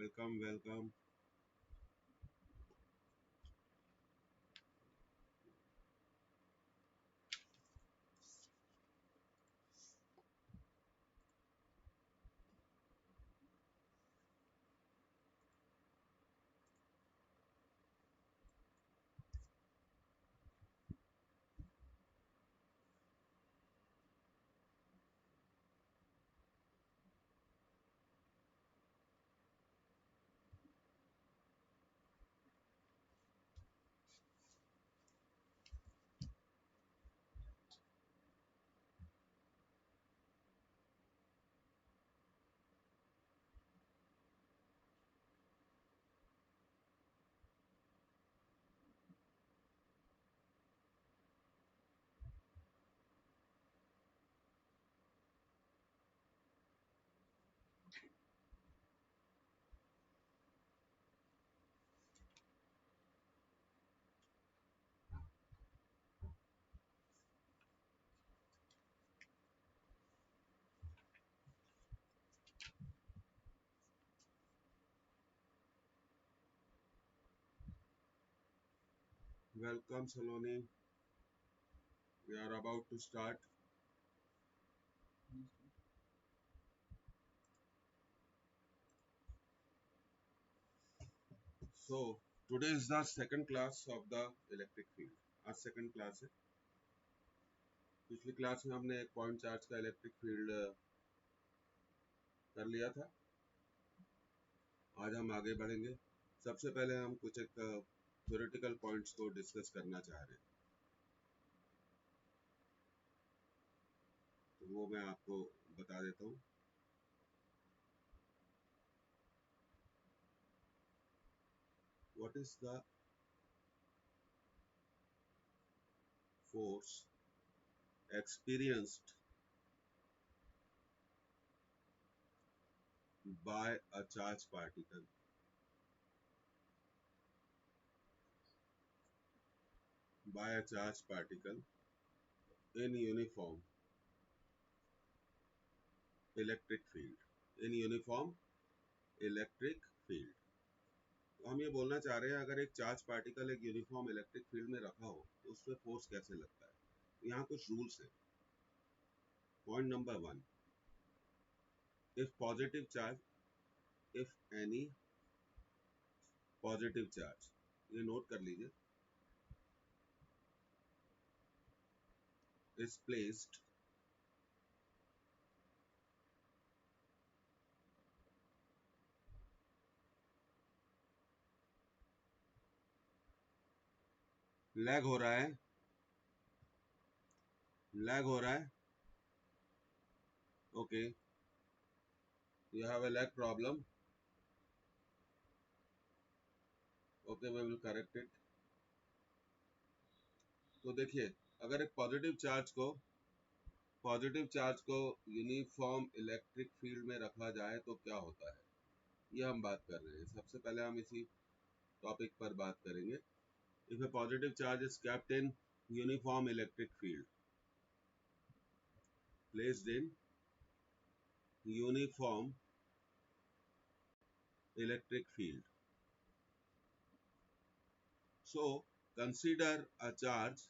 Welcome welcome. Welcome Saloni. We are about to start. So today is the second class of the electric field. आज second class है। पिछली class में हमने एक point charge का electric field कर लिया था। आज हम आगे बढ़ेंगे। सबसे पहले हम कुछ एक थ्योरेटिकल पॉइंट्स को डिस्कस करना चाह रहे हैं, तो वो मैं आपको बता देता हूँ। What is the force experienced by a charged particle in uniform electric field तो हम ये बोलना चाह रहे हैं, अगर एक चार्ज पार्टिकल एक यूनिफॉर्म इलेक्ट्रिक फील्ड में रखा हो तो उसमें फोर्स कैसे लगता है। यहाँ कुछ रूल्स हैं। Point number 1, if positive charge if any positive charge, ये नोट कर लीजिए, इज प्लेस्ड लैग हो रहा है okay, you have a lag problem, okay we will correct it. तो देखिए, अगर एक पॉजिटिव चार्ज को यूनिफॉर्म इलेक्ट्रिक फील्ड में रखा जाए तो क्या होता है, ये हम बात कर रहे हैं। सबसे पहले हम इसी टॉपिक पर बात करेंगे। If A positive charge is kept in uniform electric field, placed in uniform electric field, so consider a charge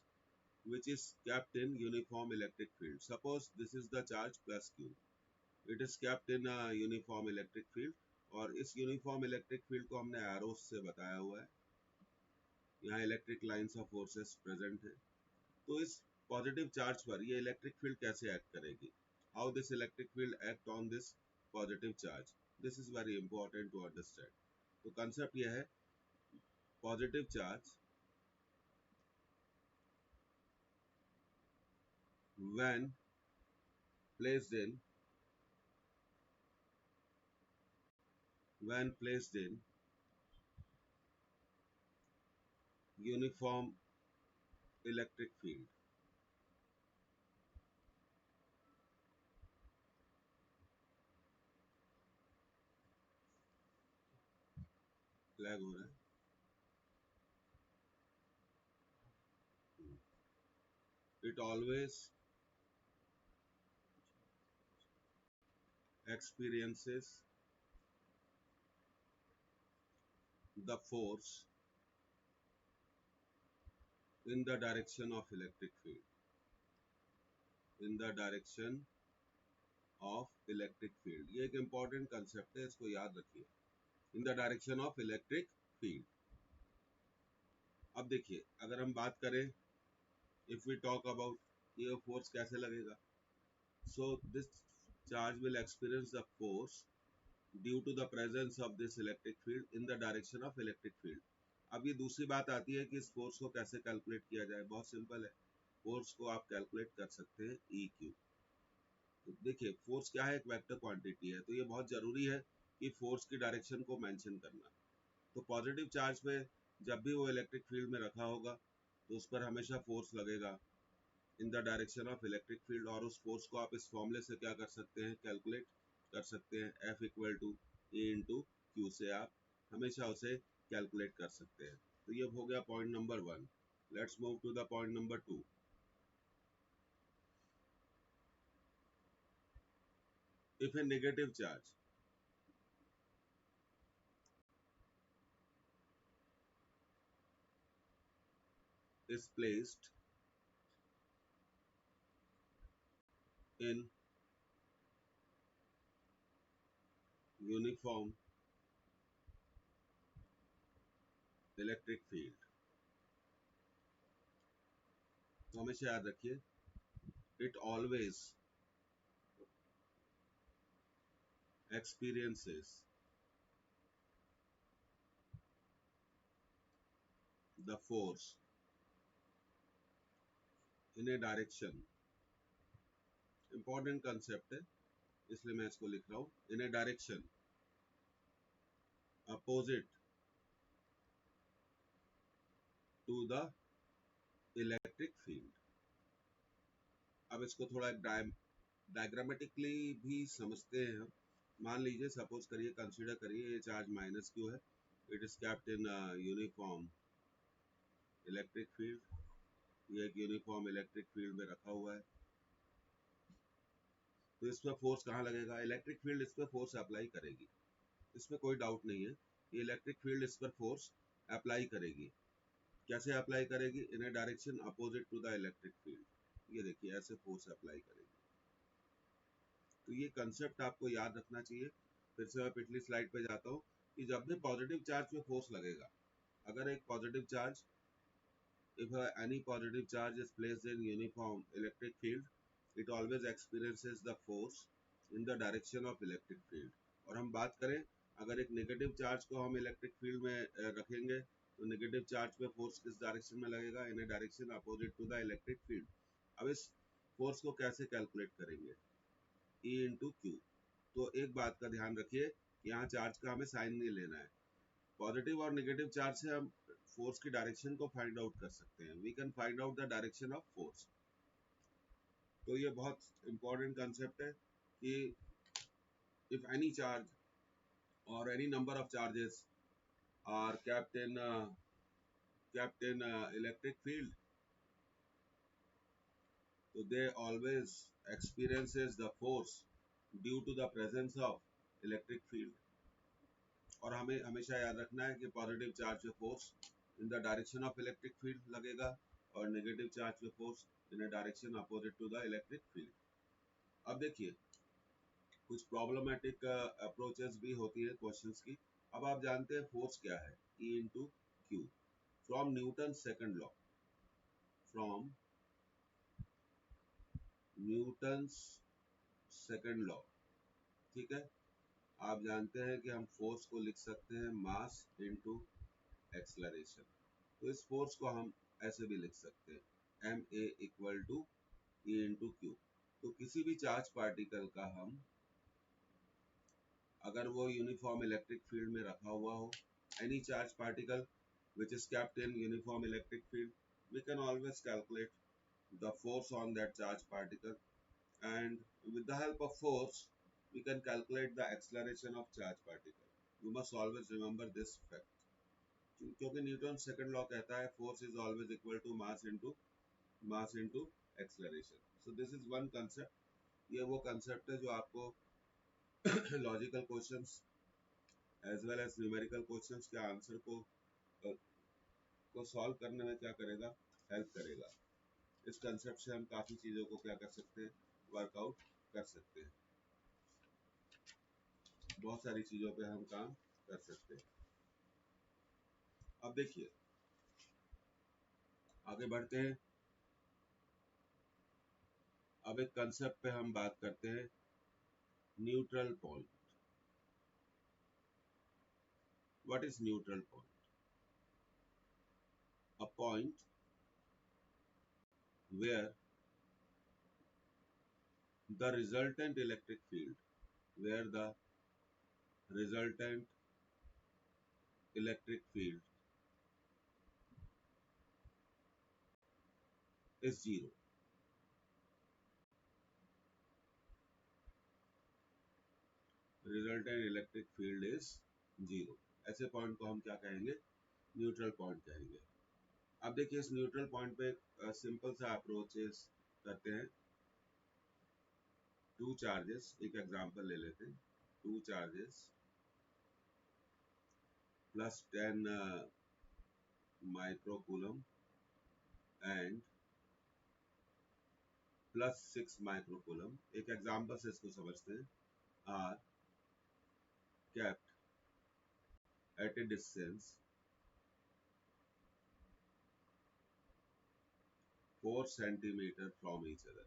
which is kept in uniform electric field. Suppose this is the charge plus q, it is kept in a uniform electric field, और इस uniform electric field को हमने arrows से बताया हुआ है। यहाँ electric lines of forces present है। तो इस पॉजिटिव चार्ज पर ये इलेक्ट्रिक फील्ड कैसे एक्ट करेगी, how this electric field act on this positive charge, this is very important to understand. तो कंसेप्ट यह है, positive charge when placed in uniform electric field, lag हो रहा है, it always experiences the force in the direction of electric field, in the direction of electric field. ये एक important concept है, इसको याद रखिए. In the direction of electric field. अब देखिए, अगर हम बात करें, if we talk about ये force कैसे लगेगा, so this charge will experience the force due to the presence of this electric field in the direction of electric field. अब ये दूसरी बात आती है कि इस फोर्स को कैसे कैलकुलेट किया जाए. बहुत सिंपल है. फोर्स को आप कैलकुलेट कर सकते हैं ई क्यू. तो देखिए, फोर्स क्या है, एक वेक्टर क्वांटिटी है, तो ये बहुत जरूरी है कि फोर्स की डायरेक्शन को मेंशन करना. तो पॉजिटिव चार्ज पे जब भी वो इलेक्ट्रिक फील्ड में रखा होगा तो उस पर हमेशा फोर्स लगेगा इन the direction of electric field, और उस फोर्स को आप इस फॉर्मूले से क्या कर सकते हैं, कैलकुलेट कर सकते हैं. F equal to E into Q से आप हमेशा उसे कैलकुलेट कर सकते हैं. तो ये हो गया point number 1. Let's move to the point number 2. If a negative charge is placed in uniform electric field, तो हमेशा याद रखिए, it always experiences the force in a direction. Important concept है, इसलिए मैं इसको लिख रहा हूं. In a direction opposite to the electric field. अब इसको थोड़ा डायग्रामेटिकली भी समझते हैं हम. मान लीजिए, सपोज करिए, कंसीडर करिए, ये चार्ज माइनस क्यू है. It is kept in uniform electric field. ये एक यूनिफॉर्म इलेक्ट्रिक फील्ड में रखा हुआ है. तो इस पर फोर्स कहाँ लगेगा, इलेक्ट्रिक फील्ड इस पर फोर्स अप्लाई करेगी, इसमें कोई डाउट नहीं है. ये इलेक्ट्रिक फील्ड इस पर फोर्स अप्लाई करेगी. कैसे अप्लाई करेगी, in a direction opposite to the electric field. ये देखिए, ऐसे फोर्स अप्लाई करेगी. तो ये कंसेप्ट आपको याद रखना चाहिए. फिर से मैं पिछली स्लाइड पे जाता हूँ कि जब भी पॉजिटिव चार्ज पे फोर्स लगेगा, अगर एक positive charge, if any positive charge is placed in uniform electric field, it always experiences the force in the direction of electric field. और हम बात करें, अगर एक नेगेटिव चार्ज को हम इलेक्ट्रिक फील्ड में रखेंगे, तो नेगेटिव चार्ज पे फोर्स किस डायरेक्शन में लगेगा, in a direction opposite to the electric field. अब इस फोर्स को कैसे कैलकुलेट करेंगे, E इंटू क्यू. तो एक बात का ध्यान रखिए, यहाँ चार्ज का हमें साइन नहीं लेना है. पॉजिटिव और नेगेटिव चार्ज से हम फोर्स की डायरेक्शन को फाइंड आउट कर सकते हैं. We can find out the direction of force. तो ये बहुत इंपॉर्टेंट कंसेप्ट है कि इफ एनी चार्ज और any number of charges are kept in electric field, so they always experiences the force due to the presence of electric field. और हमें हमेशा याद रखना है कि पॉजिटिव चार्ज पे force in the direction of electric field लगेगा, और नेगेटिव चार्ज पे force in a direction opposite to the electric field. अब देखिए, कुछ प्रॉब्लमेटिक अप्रोचेस भी होती है क्वेश्चंस की. अब आप जानते हैं फोर्स क्या है, E into Q. From Newton second law, from Newton second law, ठीक है, आप जानते हैं कि हम फोर्स को लिख सकते हैं मास इंटू एक्सलरेशन. तो इस फोर्स को हम ऐसे भी लिख सकते हैं, M A equal to E into Q. तो किसी भी चार्ज पार्टिकल का हम, अगर वो यूनिफॉर्म इलेक्ट्रिक फील्ड में रखा हुआ हो, any charge particle which is kept in uniform electric field, we can always calculate the force on that charge particle, and with the help of force we can calculate the acceleration of charge particle. You must always remember this fact, क्योंकि Newton second law कहता है force is always equal to mass into acceleration. So this is one concept. ये वो concept है जो आपको logical questions as well as numerical questions के answer को सॉल्व करने में क्या करेगा, हेल्प करेगा। इस कंसेप्ट से हम काफी चीजों को क्या कर सकते हैं, वर्कआउट कर सकते हैं। बहुत सारी चीजों पे हम काम कर सकते हैं। अब देखिए आगे बढ़ते हैं। अब एक कंसेप्ट पे हम बात करते हैं, neutral point. What is neutral point? A point where the resultant electric field where the resultant electric field is zero. Resultant electric field is zero. ऐसे पॉइंट को हम क्या कहेंगे, न्यूट्रल पॉइंट कहेंगे। अब देखिए इस न्यूट्रल पॉइंट पे सिंपल सा अप्रोचेस करते हैं। टू चार्जेस, एक एग्जांपल ले लेते हैं। Two charges plus 10 microcoulomb and plus 6 microcoulomb, एक एग्जांपल से इसको समझते हैं, are kept at a distance 4 centimeter from each other.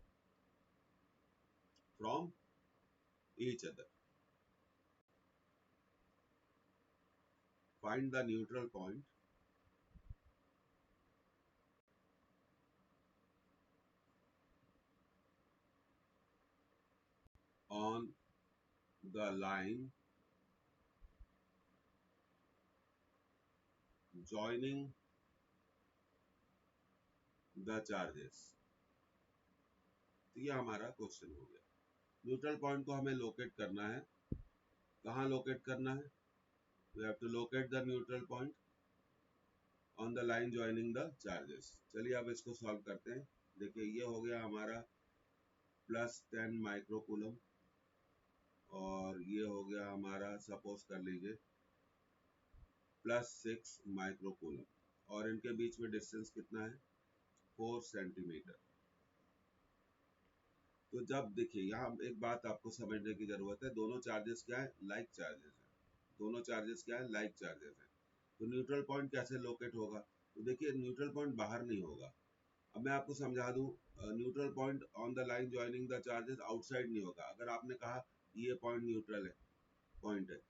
From each other. Find the neutral point on the line joining the charges. तो ये हमारा क्वेश्चन हो गया। न्यूट्रल पॉइंट को हमें लोकेट करना है। कहाँ लोकेट करना है? We have to locate the neutral point on the line joining the charges. चलिए अब इसको सॉल्व करते हैं। देखिए ये हो गया हमारा प्लस 10 माइक्रोकूलम और ये हो गया हमारा, सपोज कर लीजिए, प्लस 6 माइक्रोकूलम और इनके बीच में डिस्टेंस कितना है, 4 सेंटीमीटर। तो जब देखिए यहाँ एक बात आपको समझने की जरूरत है, दोनों चार्जेस क्या है, लाइक चार्जेस है। दोनों चार्जेस क्या है, लाइक चार्जेस है। तो न्यूट्रल पॉइंट कैसे लोकेट होगा? तो देखिए न्यूट्रल पॉइंट बाहर नहीं होगा। अब मैं आपको समझा दूं, neutral point on the line joining the charges outside नहीं होगा। अगर आपने कहा ये पॉइंट न्यूट्रल है, पॉइंट है,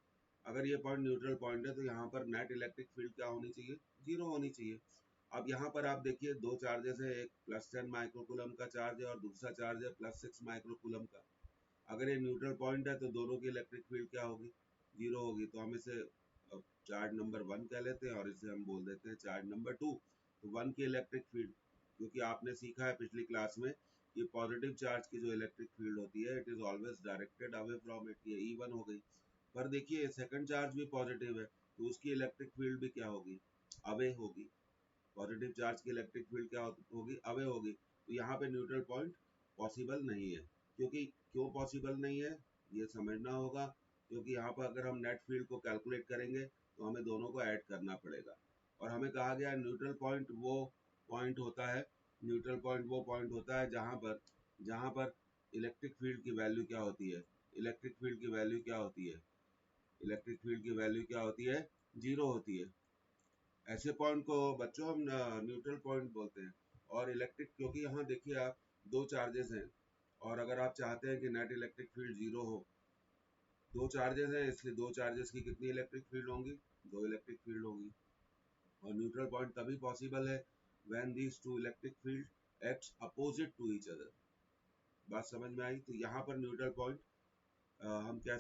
अगर ये पॉइंट न्यूट्रल पॉइंट है तो यहाँ पर नेट इलेक्ट्रिक फील्ड क्या होनी चाहिए, जीरो होनी चाहिए। अब यहाँ पर आप देखिए दो चार्जेस है, एक प्लस 10 माइक्रोकूलम का चार्ज है और दूसरा चार्ज है प्लस 6 माइक्रोकूलम का। अगर ये न्यूट्रल पॉइंट है तो दोनों की इलेक्ट्रिक फील्ड क्या होगी, जीरो होगी। तो हम इसे चार्ज नंबर 1 कह लेते हैं और इसे हम बोल देते हैं चार्ज नंबर 2। तो 1 की इलेक्ट्रिक फील्ड, क्योंकि आपने सीखा है पिछली क्लास में कि पॉजिटिव चार्ज की जो इलेक्ट्रिक फील्ड होती है it is always directed away from it, ये E1 हो गई। पर देखिए सेकंड चार्ज भी पॉजिटिव है तो उसकी इलेक्ट्रिक फील्ड भी क्या होगी, अवे होगी। पॉजिटिव चार्ज की इलेक्ट्रिक फील्ड क्या होगी, अवे होगी। तो यहाँ पे न्यूट्रल पॉइंट पॉसिबल नहीं है। क्योंकि क्यों पॉसिबल नहीं है ये समझना होगा, क्योंकि यहाँ पर अगर हम नेट फील्ड को कैलकुलेट करेंगे तो हमें दोनों को ऐड करना पड़ेगा। और हमें कहा गया न्यूट्रल पॉइंट वो पॉइंट होता है, न्यूट्रल पॉइंट वो पॉइंट होता है जहाँ पर इलेक्ट्रिक फील्ड की वैल्यू क्या होती है, इलेक्ट्रिक फील्ड की वैल्यू क्या होती है, इलेक्ट्रिक फील्ड की वैल्यू क्या होती है, जीरो होती है। ऐसे पॉइंट को बच्चों हम न्यूट्रल पॉइंट बोलते हैं। और इलेक्ट्रिक, क्योंकि यहाँ देखिए आप दो चार्जेस हैं और अगर आप चाहते हैं कि नेट इलेक्ट्रिक फील्ड जीरो हो, दो चार्जेस हैं इसलिए दो चार्जेस की कितनी इलेक्ट्रिक फील्ड होंगी, दो इलेक्ट्रिक फील्ड होगी। और न्यूट्रल पॉइंट तभी पॉसिबल है when these two electric field acts opposite to each other. बात समझ में आई? तो यहाँ पर न्यूट्रल पॉइंट हम कह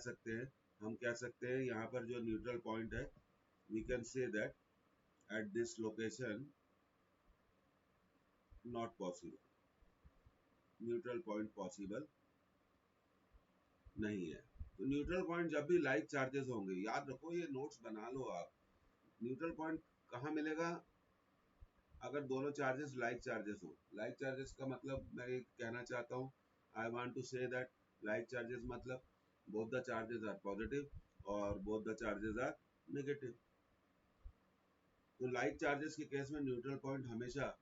सकते हैं, यहाँ पर जो न्यूट्रल पॉइंट है we can say that at this location not possible, neutral point possible नहीं है। तो न्यूट्रल पॉइंट जब भी लाइक चार्जेस होंगे, याद रखो ये नोट्स बना लो आप, न्यूट्रल पॉइंट कहाँ मिलेगा, अगर दोनों चार्जेस लाइक चार्जेस हो। लाइक चार्जेस का मतलब मैं ये कहना चाहता हूँ, I want to say that like charges मतलब both the charges are positive और both the charges are negative. तो लाइक चार्जेस के केस में न्यूट्रल पॉइंट हमेशा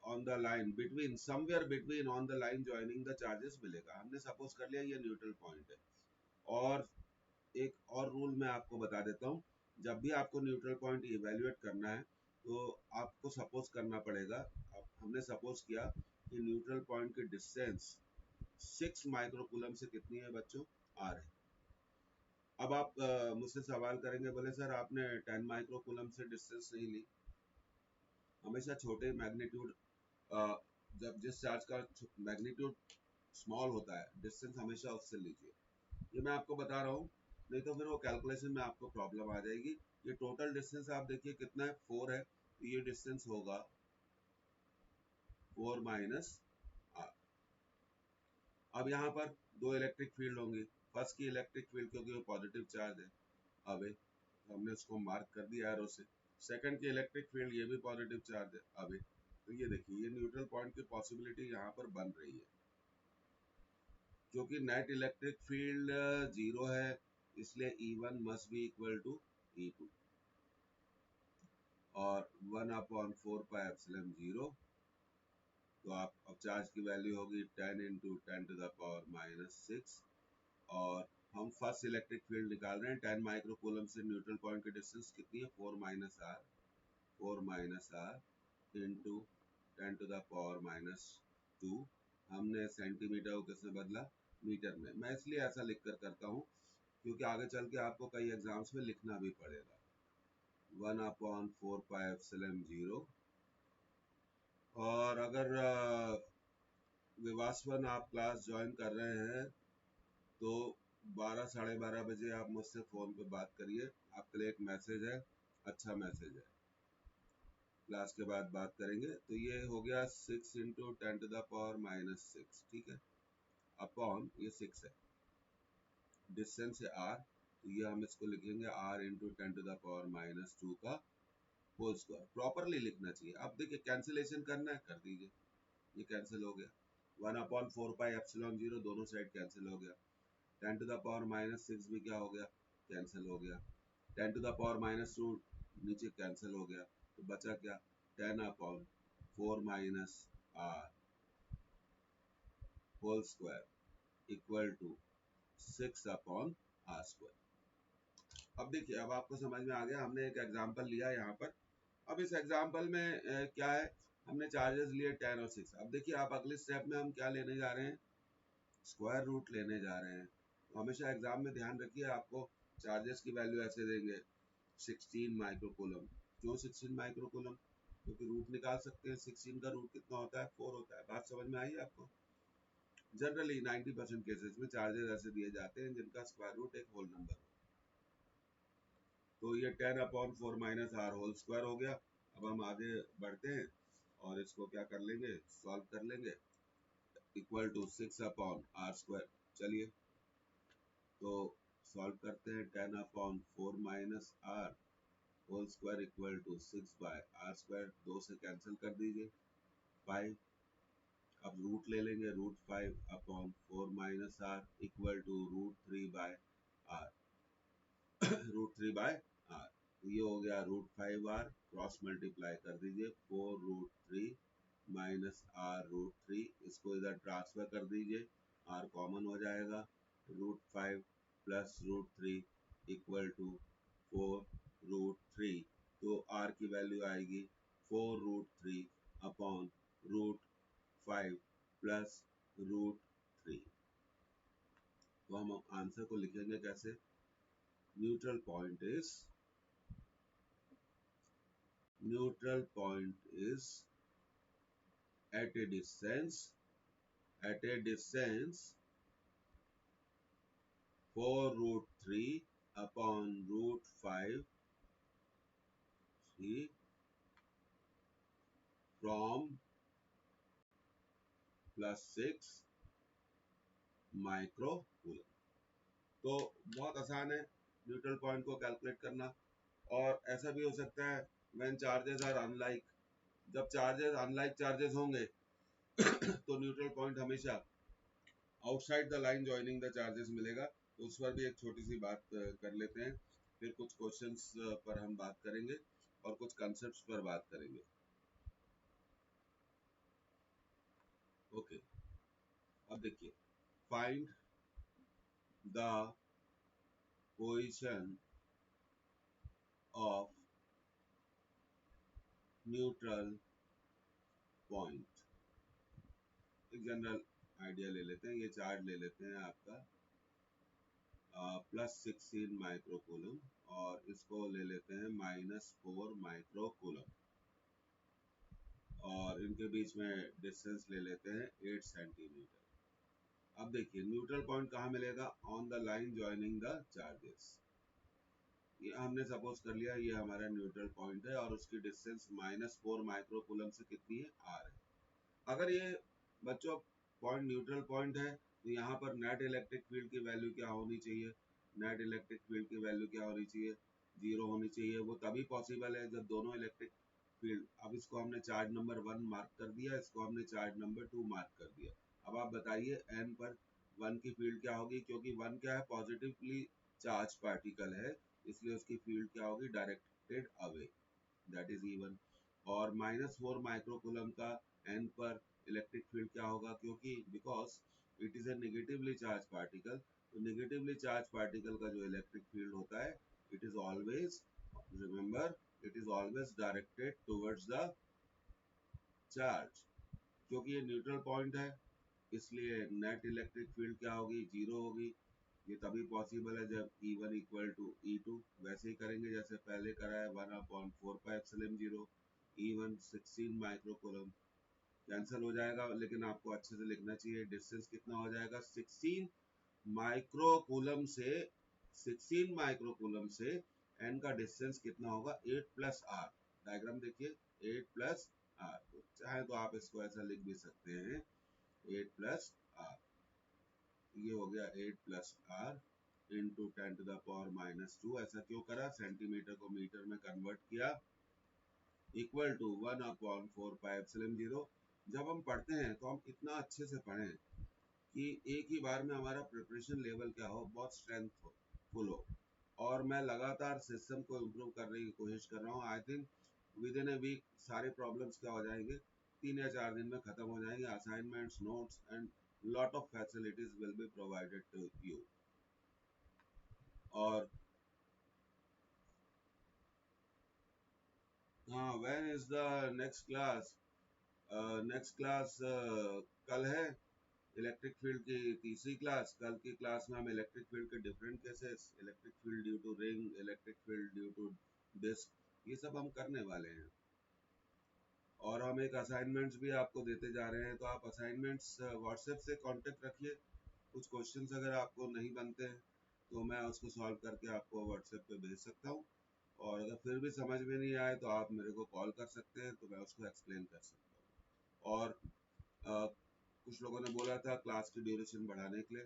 on the line between somewhere between on the line joining the charges मिलेगा। हमने suppose कर लिया ये न्यूट्रल पॉइंट है। और एक और रूल मैं आपको बता देता हूँ, जब भी आपको न्यूट्रल पॉइंट इवेल्युएट करना है तो आपको सपोज करना पड़ेगा। हमने सपोज किया कि न्यूट्रल पॉइंट की डिस्टेंस 6 माइक्रोकूलम से कितनी है बच्चों, आर है। अब आप मुझसे सवाल करेंगे, बोले सर आपने 10 माइक्रोकूलम से डिस्टेंस नहीं ली। हमेशा छोटे मैग्नीट्यूड, जब जिस चार्ज का मैग्नीट्यूड स्मॉल होता है डिस्टेंस हमेशा उससे लीजिए। ये मैं आपको बता रहा हूँ, नहीं तो फिर वो कैलकुलेशन में आपको प्रॉब्लम आ जाएगी। ये टोटल डिस्टेंस आप देखिए कितना है, 4 है, तो ये डिस्टेंस होगा 4 माइनस आर। अब यहाँ पर दो इलेक्ट्रिक फील्ड होंगी। फर्स्ट की इलेक्ट्रिक फील्ड क्योंकि वो पॉजिटिव चार्ज है अवे, तो हमने उसको मार्क कर दिया एरो से। सेकंड की इलेक्ट्रिक फील्ड ये भी पॉजिटिव चार्ज है अवे। तो ये देखिए ये न्यूट्रल पॉइंट की पॉसिबिलिटी यहाँ पर बन रही है, क्योंकि नेट इलेक्ट्रिक फील्ड 0 है, इसलिए E1 must be equal to E2 और 1/4πε0। तो आप अब चार्ज की वैल्यू होगी 10 × 10⁻⁻6। और हम फर्स्ट इलेक्ट्रिक फील्ड निकाल रहे हैं 10 माइक्रोकूलम से न्यूट्रल पॉइंट की डिस्टेंस कितनी है, 4 - r इंटू 10⁻⁻2। हमने सेंटीमीटर को किसमें बदला, मीटर में। मैं इसलिए ऐसा लिख कर करता हूँ क्योंकि आगे चल के आपको कई एग्जाम्स में लिखना भी पड़ेगा। 1/4πε0। और अगर विवासवन आप क्लास ज्वाइन कर रहे हैं तो 12 साढ़े 12 बजे आप मुझसे फ़ोन पे बात करिए। आपके लिए एक मैसेज है, अच्छा मैसेज है, क्लास के बाद बात करेंगे। तो ये हो गया 6 × 10⁻⁻6, ठीक है, अपॉन ये 6 है, डिस्टेंस है r, तो ये हम इसको लिखेंगे r × 10⁻⁻2 का होल स्क्वायर। प्रॉपरली लिखना चाहिए। अब देखिए कैंसिलेशन करना है, कर दीजिए, ये कैंसिल हो गया। 1/4πε0 दोनों साइड कैंसिल हो गया। 10⁻⁻6 भी क्या हो गया, कैंसिल हो गया। 10⁻⁻2 नीचे कैंसिल हो गया, तो बचा क्या, 10/4 - r whole square equal to 6/r²। अब देखिए, अब आपको समझ में आ गया। हमने एक एग्जांपल लिया यहाँ पर। अब इस एग्जांपल में क्या है, हमने चार्जेस लिए 10 और 6। अब देखिए आप अगले स्टेप में हम क्या लेने जा रहे हैं, स्क्वायर रूट लेने जा रहे हैं। तो हमेशा एग्जाम में ध्यान रखिए, आपको चार्जेस की वैल्यू ऐसे देंगे 16 माइक्रोकूलम। क्यों 16 माइक्रोकूलम, क्योंकि रूट निकाल सकते हैं। 16 का रूट कितना होता है, 4 होता है। बात समझ में आई आपको। जनरली 90% केसेस में चार्जेस ऐसे दिए जाते हैं जिनका स्क्वायर रूट एक होल नंबर हो। तो ये 10/4 - r होल स्क्वायर हो गया। अब हम आगे बढ़ते हैं और इसको क्या कर लेंगे, सॉल्व कर लेंगे। Equal to 6/r²। चलिए तो सॉल्व करते हैं। 10/4 - r whole square equal to 6/r²। 2 से कैंसिल कर दीजिए, 5। अब रूट ले लेंगे, √5/4 - r equal to √3/r। √3/r, ये हो गया √5r। क्रॉस मल्टीप्लाई कर दीजिए, 4√3 -r√3। इसको इधर ट्रांसफर कर दीजिए, r कॉमन हो जाएगा। √5 + √3 इक्वल टू 4√3। तो r की वैल्यू आएगी 4√3/√5 + √3। तो हम आंसर को लिखेंगे कैसे, neutral point is at a distance 4√3/√5 from +6 microcoulomb. तो बहुत आसान है न्यूट्रल पॉइंट को कैलकुलेट करना। और ऐसा भी हो सकता है व्हेन चार्जेस आर अनलाइक, जब चार्जेस अनलाइक चार्जेस होंगे तो न्यूट्रल पॉइंट हमेशा outside the line joining the charges मिलेगा। उस पर भी एक छोटी सी बात कर लेते हैं, फिर कुछ क्वेश्चंस पर हम बात करेंगे और कुछ कंसेप्ट्स पर बात करेंगे। ओके, अब देखिए, find the position of neutral point. एक जनरल आइडिया ले लेते हैं, ये चार्ज ले लेते हैं आपका +16 माइक्रोकूलम और इसको ले लेते हैं -4 माइक्रोकूलम और इनके बीच में डिस्टेंस ले लेते हैं 8 सेंटीमीटर। अब देखिए न्यूट्रल पॉइंट कहाँ मिलेगा? On the line joining the charges. ये हमने सपोज कर लिया ये हमारा न्यूट्रल पॉइंट है और उसकी डिस्टेंस -4 माइक्रोकूलम से कितनी है? r है। अगर ये बच्चों पॉइंट न्यूट्रल पॉइंट है तो यहाँ पर नेट इलेक्ट्रिक फील्ड की वैल्यू क्या होनी चाहिए? नेट इलेक्ट्रिक फील्ड की वैल्यू क्या होनी चाहिए? 0 होनी चाहिए। वो तभी पॉसिबल है जब दोनों इलेक्ट्रिक फील्ड, अब इसको हमने चार्ज नंबर 1 मार्क कर दिया, इसको हमने चार्ज नंबर 2 मार्क कर दिया। अब आप बताइए n पर 1 की फील्ड क्या होगी? क्योंकि 1 क्या है? पॉजिटिवली चार्ज पार्टिकल है, इसलिए उसकी फील्ड क्या होगी? Directed away, that is E1। और -4 माइक्रोकूलम का n पर इलेक्ट्रिक फील्ड क्या होगा? क्योंकि because it is a negatively charge particle, तो नेगेटिवली चार्ज पार्टिकल का जो इलेक्ट्रिक फील्ड होता है, it is always, remember, it is always directed towards the charge. क्योंकि ये न्यूट्रल पॉइंट है इसलिए नेट इलेक्ट्रिक फील्ड क्या होगी? 0 होगी। ये तभी पॉसिबल है जब E1 इक्वल टू E2। वैसे ही करेंगे जैसे पहले करा है, 1/4πε0। E1 16 माइक्रोकूलम कैंसिल हो जाएगा, लेकिन आपको अच्छे से लिखना चाहिए। डिस्टेंस कितना हो जाएगा? 16 माइक्रोकूलम से, 16 माइक्रोकूलम से n का डिस्टेंस कितना होगा? 8 + r। डायग्राम देखिए, 8 + r। तो चाहे तो आप इसको ऐसा लिख भी सकते हैं, 8 + r। ये हो गया 8 + r इंटू 10⁻⁻²। ऐसा क्यों करा? सेंटीमीटर को मीटर में कन्वर्ट किया, इक्वल टू 1/4πε0। जब हम पढ़ते हैं तो हम इतना अच्छे से पढ़ें कि एक ही बार में हमारा प्रिपरेशन लेवल क्या हो, बहुत स्ट्रेंथफुल हो। और मैं लगातार सिस्टम को इम्प्रूव करने की कोशिश कर रहा हूँ। I think within a week सारे प्रॉब्लम्स क्या हो जाएंगे? 3 या 4 दिन में खत्म हो जाएंगे। Assignments, notes and lot of facilities will be provided to you. और हाँ, when is the next class? Next class कल है, इलेक्ट्रिक फील्ड की तीसरी क्लास। कल की क्लास में हम इलेक्ट्रिक फील्ड के different cases, electric field due to ring, electric field due to disc, ये सब हम करने वाले हैं। और हम एक असाइनमेंट्स भी आपको देते जा रहे हैं, तो आप असाइनमेंट्स व्हाट्सएप से कांटेक्ट रखिए। कुछ क्वेश्चंस अगर आपको नहीं बनते हैं तो मैं उसको सॉल्व करके आपको व्हाट्सएप पे भेज सकता हूँ। और अगर फिर भी समझ में नहीं आए तो आप मेरे को कॉल कर सकते हैं, तो मैं उसको एक्सप्लेन कर सकता हूँ। और कुछ लोगों ने बोला था क्लास की ड्यूरेशन बढ़ाने के लिए,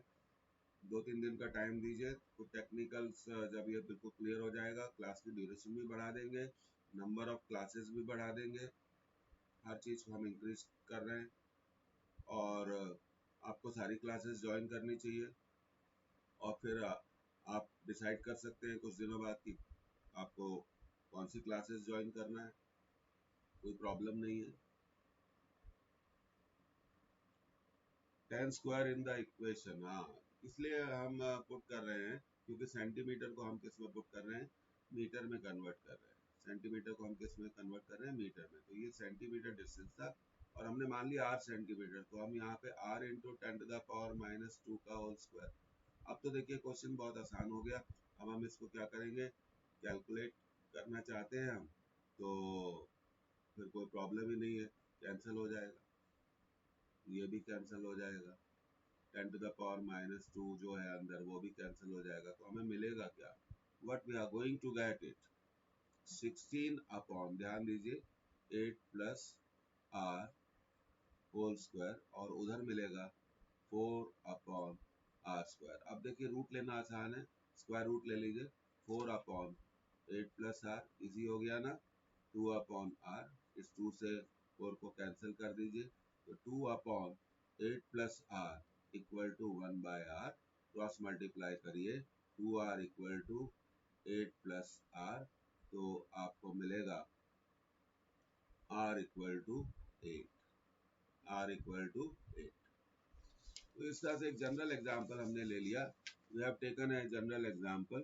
2-3 दिन का टाइम दीजिए। कुछ टेक्निकल्स जब ये बिल्कुल क्लियर हो जाएगा, क्लास की ड्यूरेशन भी बढ़ा देंगे, नंबर ऑफ क्लासेस भी बढ़ा देंगे। हर चीज़ को हम इंक्रीज कर रहे हैं और आपको सारी क्लासेस ज्वाइन करनी चाहिए। और फिर आप डिसाइड कर सकते हैं कुछ दिनों बाद कि आपको कौन सी क्लासेस ज्वाइन करना है, कोई प्रॉब्लम नहीं है। 10 स्क्वायर इन द इक्वेशन, हाँ, इसलिए हम पुट कर रहे हैं क्योंकि सेंटीमीटर को हम किस में पुट कर रहे हैं? मीटर में कन्वर्ट कर रहे हैं। सेंटीमीटर को हम किस में कन्वर्ट कर रहे हैं? मीटर में। तो ये सेंटीमीटर डिस्टेंस था और हमने मान लिया r सेंटीमीटर, तो हम यहाँ पे r इंटू 10⁻⁻² का होल स्क्वायर। अब तो देखिए क्वेश्चन बहुत आसान हो गया। अब हम इसको क्या करेंगे? कैलकुलेट करना चाहते हैं हम, तो फिर कोई प्रॉब्लम ही नहीं है, कैंसिल हो जाएगा, ये भी कैंसिल हो जाएगा, 10⁻⁻² जो है अंदर वो भी कैंसिल हो जाएगा। तो हमें मिलेगा क्या? What we are going to get it 16 upon, ध्यान दीजिए, 8 + r होल स्क्वायर, और उधर मिलेगा 4/r²। अब देखिए रूट लेना आसान है, स्क्वायर रूट ले लीजिए। 4/8 + r इजी हो गया ना, 2/r। इस 2 से 4 को कैंसिल कर दीजिए, तो 2/8 + r equal to 1/r। Cross multiply करिए 2r equal to 8 plus r, तो आपको मिलेगा r equal to 8, r equal to 8। तो इस तरह से एक जनरल एग्जांपल हमने ले लिया। We have taken a general example,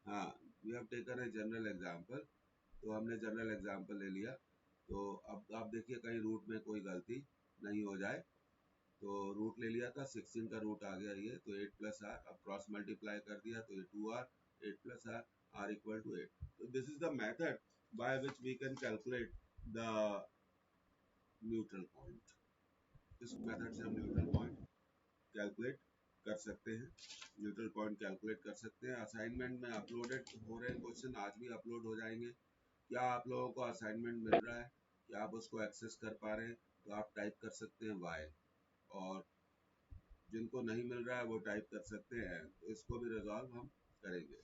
हाँ we have taken a general example, तो हमने जनरल एग्जांपल ले लिया। तो अब आप देखिए कहीं रूट में कोई गलती नहीं हो जाए, तो रूट ले लिया था 16 का रूट आ गया ये, तो 8 प्लस आर, अब क्रॉस मल्टीप्लाई कर दिया तो ये 2r, 8 plus r, r equal to 8। तो this is the method by which we can calculate the neutral point. इस मेथड से हम न्यूट्रल पॉइंट कैलकुलेट कर सकते हैं, न्यूट्रल पॉइंट कैलकुलेट कर सकते हैं। असाइनमेंट में अपलोडेड हो रहे हैं क्वेश्चन, आज भी अपलोड हो जाएंगे। क्या आप लोगों को असाइनमेंट मिल रहा है, क्या आप उसको एक्सेस कर पा रहे हैं, तो आप टाइप कर सकते हैं वाई, और जिनको नहीं मिल रहा है वो टाइप कर सकते हैं, तो इसको भी रिजॉल्व हम करेंगे।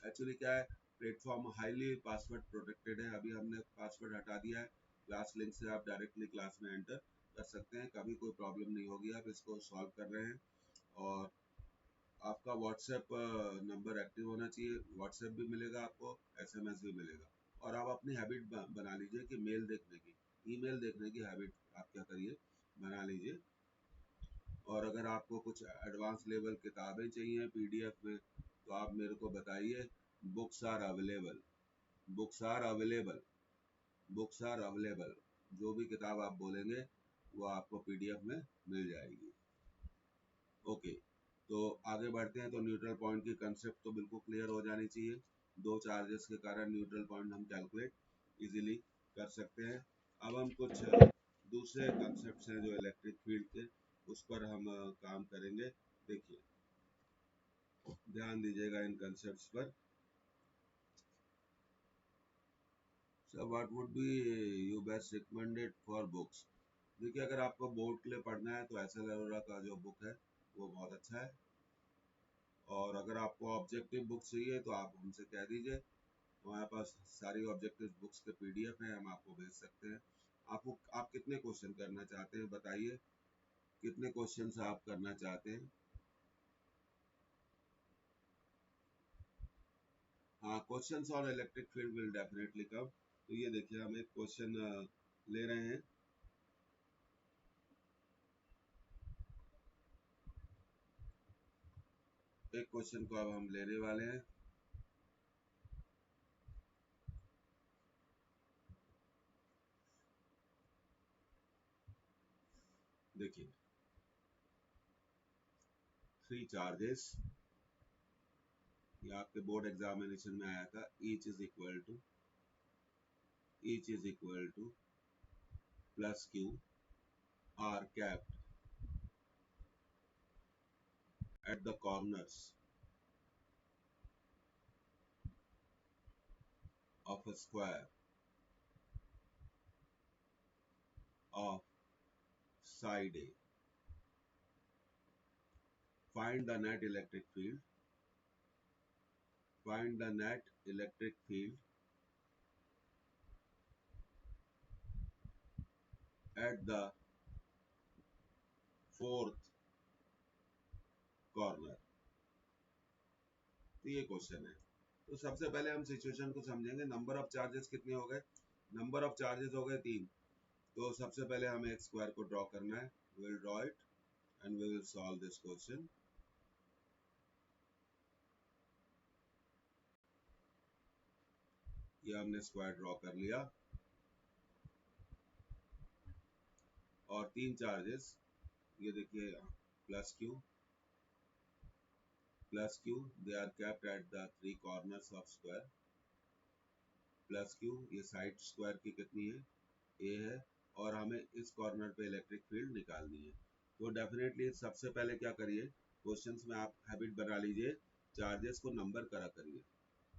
एक्चुअली क्या है, प्लेटफॉर्म हाईली पासवर्ड प्रोटेक्टेड है, अभी हमने पासवर्ड हटा दिया है। क्लास लिंक से आप डायरेक्टली क्लास में एंटर कर सकते हैं, कभी कोई प्रॉब्लम नहीं होगी। आप इसको सॉल्व कर रहे हैं, और आपका व्हाट्सएप नंबर एक्टिव होना चाहिए, व्हाट्सएप भी मिलेगा आपको, एसएमएस भी मिलेगा। और आप अपनी हैबिट बना लीजिए कि मेल देखने की, ईमेल देखने की हैबिट आप क्या करिए, बना लीजिए। और अगर आपको कुछ एडवांस लेवल किताबें चाहिए पीडीएफ में, तो आप मेरे को बताइए, books are available, books are available, books are available, जो भी किताब आप बोलेंगे वो आपको पीडीएफ में मिल जाएगी। ओके, तो आगे बढ़ते हैं। तो न्यूट्रल पॉइंट की कंसेप्ट तो बिल्कुल क्लियर हो जानी चाहिए। दो चार्जेस के कारण न्यूट्रल पॉइंट हम कैलकुलेट इजीली कर सकते हैं। अब हम कुछ दूसरे कंसेप्ट हैं जो इलेक्ट्रिक फील्ड के, उस पर हम काम करेंगे। देखिए, ध्यान दीजिएगा इन कंसेप्ट्स पर। So what would be you best recommended for books. देखिए, अगर आपको बोर्ड के लिए पढ़ना है तो एस.एल. अरोड़ा का जो बुक है वो बहुत अच्छा है, और अगर आपको ऑब्जेक्टिव बुक चाहिए तो आप हमसे कह दीजिए, हमारे पास सारी ऑब्जेक्टिव बुक्स के पीडीएफ हैं, हम आपको भेज सकते हैं। आपको आप कितने क्वेश्चन करना चाहते हैं बताइए, कितने क्वेश्चन आप करना चाहते हैं। हाँ, questions on electric field will definitely come. तो ये देखिए, हम एक क्वेश्चन ले रहे हैं। एक क्वेश्चन को अब हम लेने वाले हैं। देखिए, 3 चार्जेस, ये आपके बोर्ड एग्जामिनेशन में आया था। Each is equal to, each is equal to plus q r capped at the corners of a square of side A. Find the net electric field. Find the net electric field at the fourth corner. तो ये question है। तो सबसे पहले हम situation को समझेंगे। Number of charges कितने हो गए, नंबर ऑफ चार्जेस हो गए 3। तो सबसे पहले हमें एक स्क्वायर को ड्रॉ करना है। Will draw it and we will solve this question. ये हमने स्क्वायर ड्रॉ कर लिया, और 3 चार्जेस, ये देखिए, plus Q, plus q, they are kept at the 3 corners of square। Plus Q, ये साइड स्क्वायर की कितनी है, a है, और हमें इस कॉर्नर पे इलेक्ट्रिक फील्ड निकालनी है। तो डेफिनेटली सबसे पहले क्या करिए, क्वेश्चंस में आप हैबिट बना लीजिए, चार्जेस को नंबर करा करिए।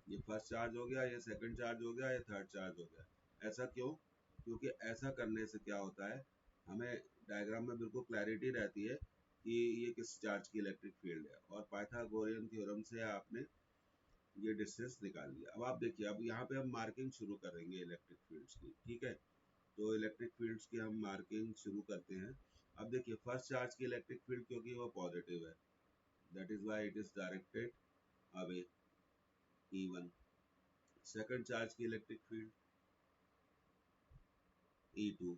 ये फर्स्ट चार्ज हो गया, ये सेकंड चार्ज हो गया, ये थर्ड चार्ज हो गया। ऐसा क्यों, क्योंकि ऐसा करने से क्या होता है, हमें डायग्राम में बिल्कुल क्लैरिटी रहती है कि ये किस चार्ज की इलेक्ट्रिक फील्ड है, और पाइथागोरियन थ्योरम से आपने ये डिस्टेंस निकाल लिया। अब आप देखिए, अब यहाँ पे हम मार्किंग शुरू करेंगे इलेक्ट्रिक फील्ड्स की, ठीक है। तो इलेक्ट्रिक फील्ड्स की हम मार्किंग शुरू करते हैं। अब देखिए फर्स्ट चार्ज की इलेक्ट्रिक फील्ड क्योंकि वो पॉजिटिव है, that is why it is directed away E1। Second charge की इलेक्ट्रिक फील्ड E2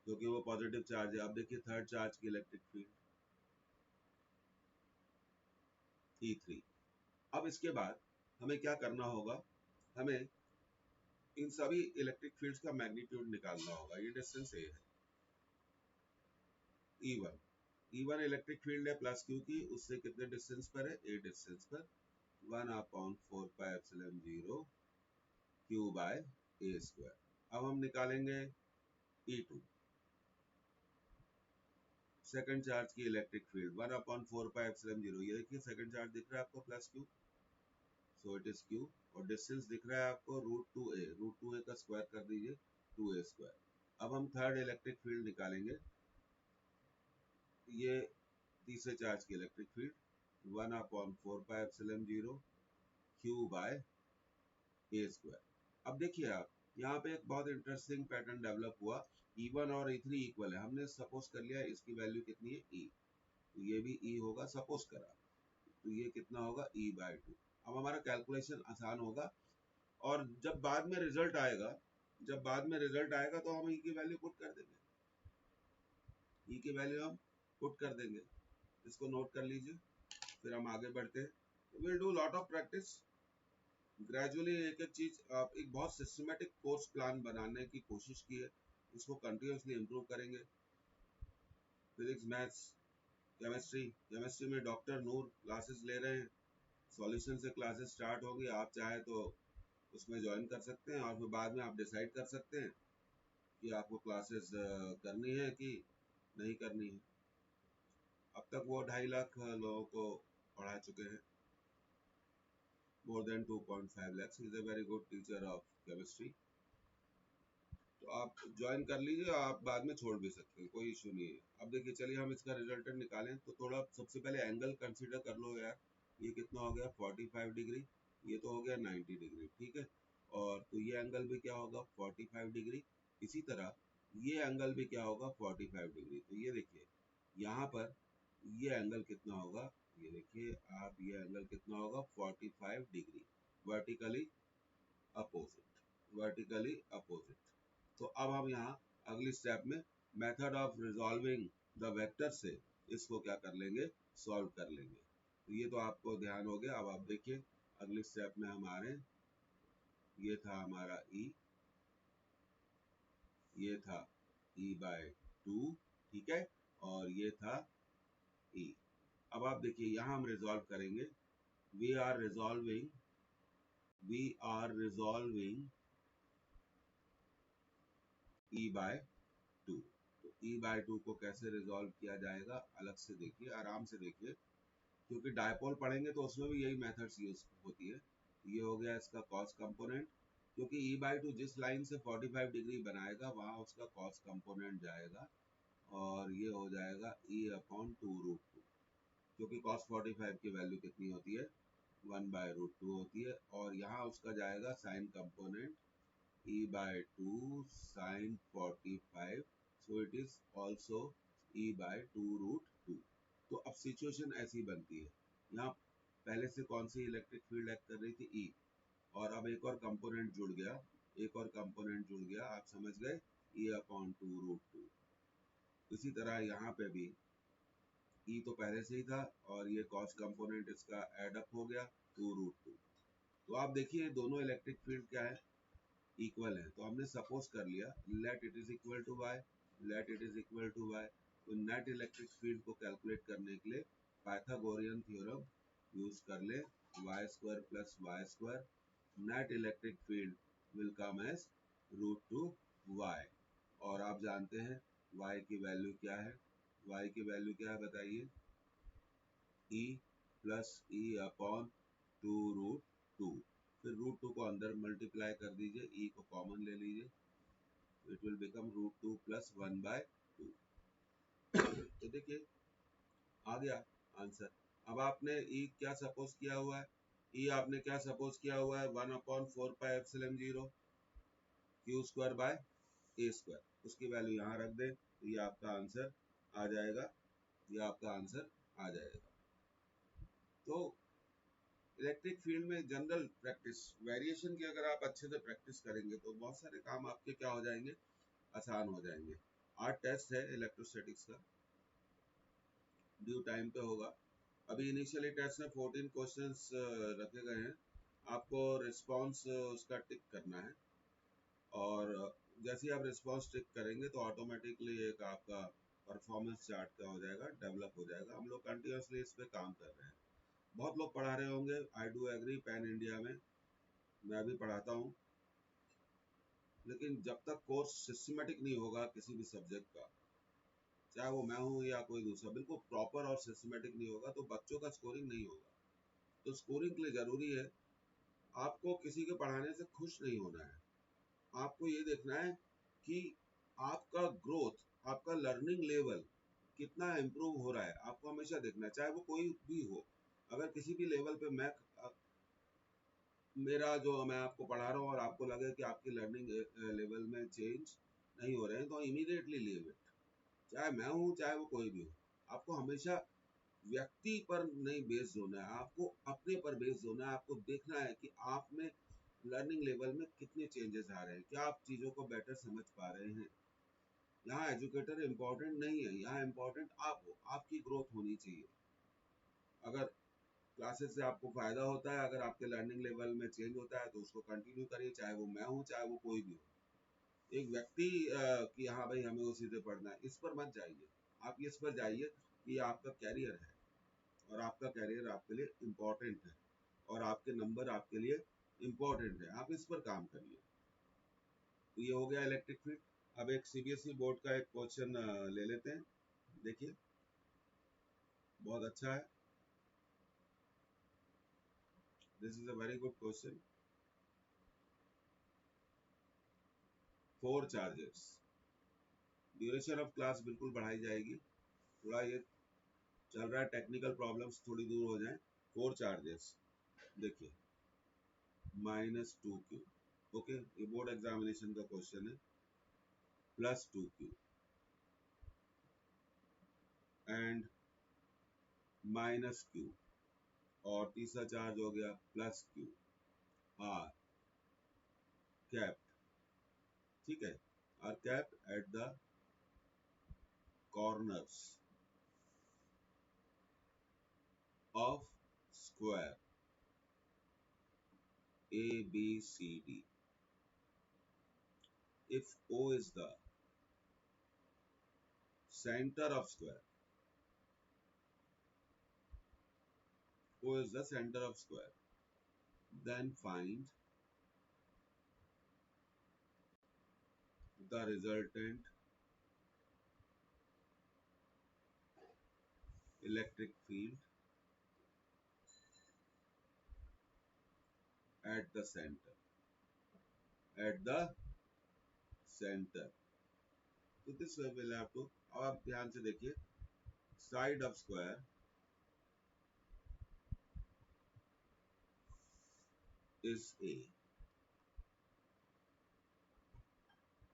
क्योंकि वो पॉजिटिव चार्ज है। अब देखिए थर्ड चार्ज की इलेक्ट्रिक फील्ड E3। अब इसके बाद हमें क्या करना होगा, हमें इन सभी इलेक्ट्रिक फील्ड्स का मैग्नीट्यूड निकालना होगा। ये डिस्टेंस ए है E1। E1 इलेक्ट्रिक फील्ड है प्लस क्यू की, उससे कितने डिस्टेंस पर है, ए डिस्टेंस पर, 1/4πε0 क्यू बाय ए स्क्वायर। अब हम निकालेंगे E2 सेकंड चार्ज की इलेक्ट्रिक फील्ड 1/4πε0। ये देखिए सेकंड चार्ज दिख रहा है आपको plus Q, so it is Q, और डिस्टेंस दिख रहा है आपको √2a का स्क्वायर कर दीजिए 2a स्क्वायर। अब हम थर्ड इलेक्ट्रिक फील्ड निकालेंगे, ये तीसरे चार्ज की electric field 1/4πε0 Q by A square. अब देखिए आप यहाँ पे एक बहुत इंटरेस्टिंग पैटर्न डेवलप हुआ, E1 और E3 इक्वल है, हमने सपोज कर लिया इसकी वैल्यू कितनी है E, तो ये भी E होगा सपोज करा, तो ये कितना होगा E/2। अब हमारा कैलकुलेशन आसान होगा, और जब बाद में रिजल्ट आएगा तो हम E की वैल्यू पुट कर देंगे, E की वैल्यू हम पुट कर देंगे। इसको नोट कर लीजिए, फिर हम आगे बढ़ते हैं। Will do lot of practice gradually, एक एक चीज आप एक बहुत सिस्टमेटिक कोर्स प्लान बनाने की कोशिश की है, इसको कंटिन्यूसली इम्प्रूव करेंगे। फिजिक्स, मैथ्स, केमिस्ट्री में डॉक्टर नूर क्लासेस ले रहे हैं, सॉल्यूशन से क्लासेस स्टार्ट होगी, आप चाहे तो उसमें ज्वाइन कर सकते हैं, और फिर बाद में आप डिसाइड कर सकते हैं कि आपको क्लासेस करनी है कि नहीं करनी है। अब तक वो 2.5 लाख लोगों को पढ़ा चुके हैं, more than 2.5 lakhs. He is a very good teacher of chemistry. तो आप ज्वाइन कर लीजिए, आप बाद में छोड़ भी सकते हैं, कोई इशू नहीं है। अब देखिए चलिए हम इसका रिजल्टेंट निकालें, तो थोड़ा सबसे पहले एंगल कंसीडर कर लो यार। ये कितना हो गया 45 डिग्री, ये तो हो गया 90 डिग्री, ठीक है। और तो ये एंगल भी क्या होगा 45 डिग्री, इसी तरह ये एंगल भी क्या होगा 45 डिग्री। तो ये देखिए यहाँ पर ये एंगल कितना होगा, ये देखिए आप, ये एंगल कितना होगा 45 डिग्री, वर्टिकली अपोजिट। तो अब हम यहाँ अगली स्टेप में method of resolving the vector से इसको क्या कर लेंगे, सॉल्व कर लेंगे। तो ये तो आपको ध्यान हो गया। अब आप देखिए अगली स्टेप में हम आ रहे हैं, ये था हमारा E, ये था E/2, ठीक है, और ये था E। अब आप देखिए यहाँ हम रिजॉल्व करेंगे, वी आर रिजॉल्विंग E/2। तो E/2 को कैसे रिजॉल्व किया जाएगा अलग से देखिए, आराम से देखिए, क्योंकि डायपोल पढ़ेंगे तो उसमें भी यही मेथड्स यूज होती है। ये हो गया इसका कॉस कंपोनेंट, क्योंकि E/2 जिस लाइन से 45 डिग्री बनाएगा वहां उसका कॉस कंपोनेंट जाएगा, और ये हो जाएगा E/2√2, क्योंकि कॉस 45 की वैल्यू कितनी होती है 1/√2 होती है, और यहाँ उसका जाएगा sign component E/2 sin 45, so it is also E/2√2। तो अब सिचुएशन ऐसी बनती है, यहाँ पहले से कौन सी इलेक्ट्रिक फील्ड एक्ट कर रही थी E, और अब एक और कंपोनेंट जुड़ गया, आप समझ गए E/2√2। इसी तरह यहाँ पे भी E तो पहले से ही था, और ये कॉस कंपोनेंट इसका एड अप हो गया 2√2। तो आप देखिए दोनों इलेक्ट्रिक फील्ड क्या है, इक्वल है। तो हमने सपोज कर लिया let it is equal to y, तो नेट इलेक्ट्रिक फील्ड को कैलकुलेट करने के लिए पाइथागोरियन थ्योरम यूज कर ले, y² plus y², net electric field will come as √2y। और आप जानते हैं y की वैल्यू क्या है, बताइए, E प्लस E/2√2। फिर √2 को अंदर मल्टीप्लाई कर दीजिए, E को कॉमन ले लीजिए, इट विल बिकम √2 प्लस 1/2। तो देखिए आ गया आंसर। अब आपने E क्या सपोज किया हुआ है, आपने क्या सपोज किया हुआ है 1/4πε0 Q² बाय A², उसकी वैल्यू यहाँ रख दें, ये आपका आंसर आ जाएगा, ये आपका आंसर आ जाएगा। तो इलेक्ट्रिक फील्ड में जनरल प्रैक्टिस, वेरिएशन की अगर आप अच्छे से प्रैक्टिस करेंगे तो बहुत सारे काम आपके क्या हो जाएंगे, आसान हो जाएंगे। आज टेस्ट है इलेक्ट्रोस्टैटिक्स का, ड्यू टाइम पे होगा। अभी इनिशियली टेस्ट में 14 क्वेश्चंस रखे गए हैं, आपको रिस्पांस उसका टिक करना है, और जैसे ही आप रिस्पांस टिक करेंगे तो ऑटोमेटिकली एक आपका परफॉर्मेंस चार्ट का हो जाएगा, डेवलप हो जाएगा। हम लोग कंटिन्यूसली इस पे काम कर रहे हैं, बहुत लोग पढ़ा रहे होंगे, I do agree, pan India में मैं भी पढ़ाता हूँ। लेकिन जब तक कोर्स सिस्टमेटिक नहीं होगा किसी भी सब्जेक्ट का, चाहे वो मैं हूँ या कोई दूसरा, बिल्कुल प्रॉपर और सिस्टमेटिक नहीं होगा तो बच्चों का स्कोरिंग नहीं होगा। तो स्कोरिंग के लिए जरूरी है, आपको किसी के पढ़ाने से खुश नहीं होना है, आपको ये देखना है कि आपका ग्रोथ, आपका लर्निंग लेवल कितना इम्प्रूव हो रहा है, आपको हमेशा देखना है, चाहे वो कोई भी हो। अगर किसी भी लेवल पे मैं मेरा जो मैं आपको पढ़ा रहा हूँ और आपको लगे कि आपकी लर्निंग लेवल में चेंज नहीं हो रहे हैं तो इमीडिएटली लीव इट, चाहे मैं हूँ चाहे वो कोई भी हो। आपको हमेशा व्यक्ति पर नहीं बेस्ड होना है, आपको अपने पर बेस्ड होना है। आपको देखना है कि आप में लर्निंग लेवल में कितने चेंजेस आ रहे हैं, क्या आप चीज़ों को बेटर समझ पा रहे हैं। यहाँ एजुकेटर इम्पोर्टेंट नहीं है, यहाँ इम्पोर्टेंट आप हो, आपकी ग्रोथ होनी चाहिए। अगर क्लासेस से आपको फायदा होता है, अगर आपके लर्निंग लेवल में चेंज होता है तो उसको कंटिन्यू करिए, चाहे वो मैं हूँ चाहे वो कोई भी हो। एक व्यक्ति कि हाँ भाई हमें उसी से पढ़ना है, इस पर मत जाइए। आप इस पर जाइए कि ये आपका कैरियर है और आपका कैरियर आपके लिए इम्पोर्टेंट है और आपके नंबर आपके लिए इम्पोर्टेंट है, आप इस पर काम करिए। तो ये हो गया इलेक्ट्रिक फील्ड। अब एक सीबीएसई बोर्ड का एक क्वेश्चन ले लेते हैं, देखिए बहुत अच्छा है। This is a very good question. 4 charges, duration of class बिल्कुल बढ़ाई जाएगी, थोड़ा ये चल रहा है टेक्निकल प्रॉब्लम्स थोड़ी दूर हो जाए। 4 चार्जेस देखिए, -2q, ओके, ये बोर्ड एग्जामिनेशन का क्वेश्चन है, +2q एंड -q, और तीसरा चार्ज हो गया +q आर कैप्ड, ठीक है, r capped at the corners of square ABCD if O is the center of square, O is the center of square, then find the resultant electric field at the center, at the center. So this way we'll have to, अब आप ध्यान से देखिए, side of square is A,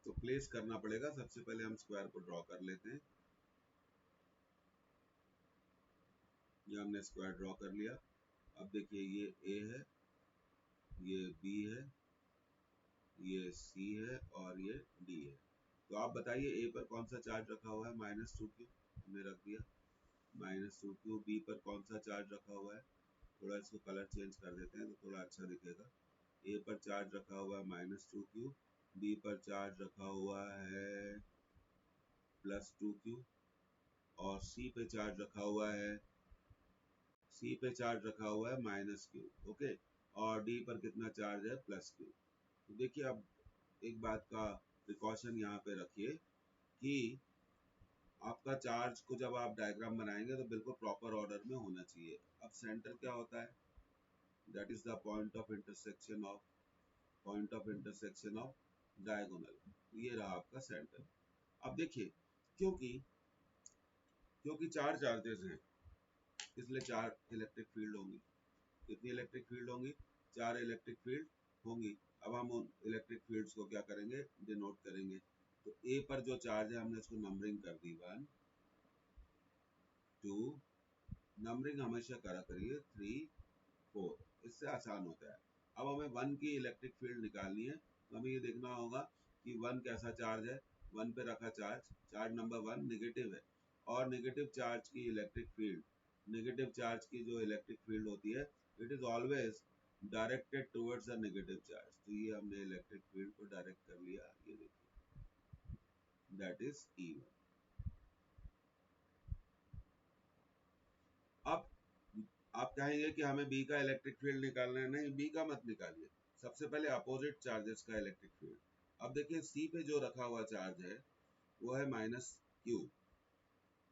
तो place करना पड़ेगा। सबसे पहले हम स्क्वायर को ड्रॉ कर लेते हैं, ये हमने स्क्वायर ड्रॉ कर लिया। अब देखिए ये A है, ये B है, ये C है और ये D है। तो आप बताइए A पर कौन सा चार्ज रखा हुआ है, -2q हमने रख दिया, -2q। B पर कौन सा चार्ज रखा हुआ है, थोड़ा इसको कलर चेंज कर देते हैं तो थोड़ा अच्छा दिखेगा। A पर चार्ज रखा हुआ है -2q, B पर चार्ज रखा हुआ है +2q, और C पे चार्ज रखा हुआ है, C पे चार्ज रखा हुआ है -q, ओके, और D पर कितना चार्ज है, +q। तो देखिए अब एक बात का प्रिकॉशन यहाँ पे रखिए कि आपका चार्ज को जब आप डायग्राम बनाएंगे तो बिल्कुल प्रॉपर ऑर्डर में होना चाहिए। अब सेंटर क्या होता है, that is the point of intersection of diagonal, ये रहा आपका सेंटर। अब देखिए, क्योंकि क्योंकि 4 चार्जेस हैं इसलिए 4 इलेक्ट्रिक फील्ड होंगी। कितनी इलेक्ट्रिक फील्ड होंगी, 4 इलेक्ट्रिक फील्ड होंगी। अब हम उन इलेक्ट्रिक फील्ड्स को क्या करेंगे, डिनोट करेंगे। तो ए पर जो चार्ज है हमने उसको नंबरिंग कर दी 1 2, नंबरिंग हमेशा करा करिए 3 4, इससे आसान होता है। अब हमें 1 की इलेक्ट्रिक फील्ड निकालनी है, तो हमें ये देखना होगा कि 1 कैसा चार्ज है। 1 पे रखा चार्ज, चार्ज नंबर 1 नेगेटिव है, और नेगेटिव चार्ज की इलेक्ट्रिक फील्ड, नेगेटिव चार्ज की जो इलेक्ट्रिक फील्ड होती है, it is always directed towards the negative charge. तो ये हमने इलेक्ट्रिक फील्ड को डायरेक्ट कर लिया, ये देखिए, दैट इज E1। अब आप कहेंगे कि हमें बी का इलेक्ट्रिक फील्ड निकालना है, नहीं, बी का मत निकालिए, सबसे पहले अपोजिट चार्जेस का इलेक्ट्रिक फील्ड। अब देखिए सी पे जो रखा हुआ चार्ज है वो है -q,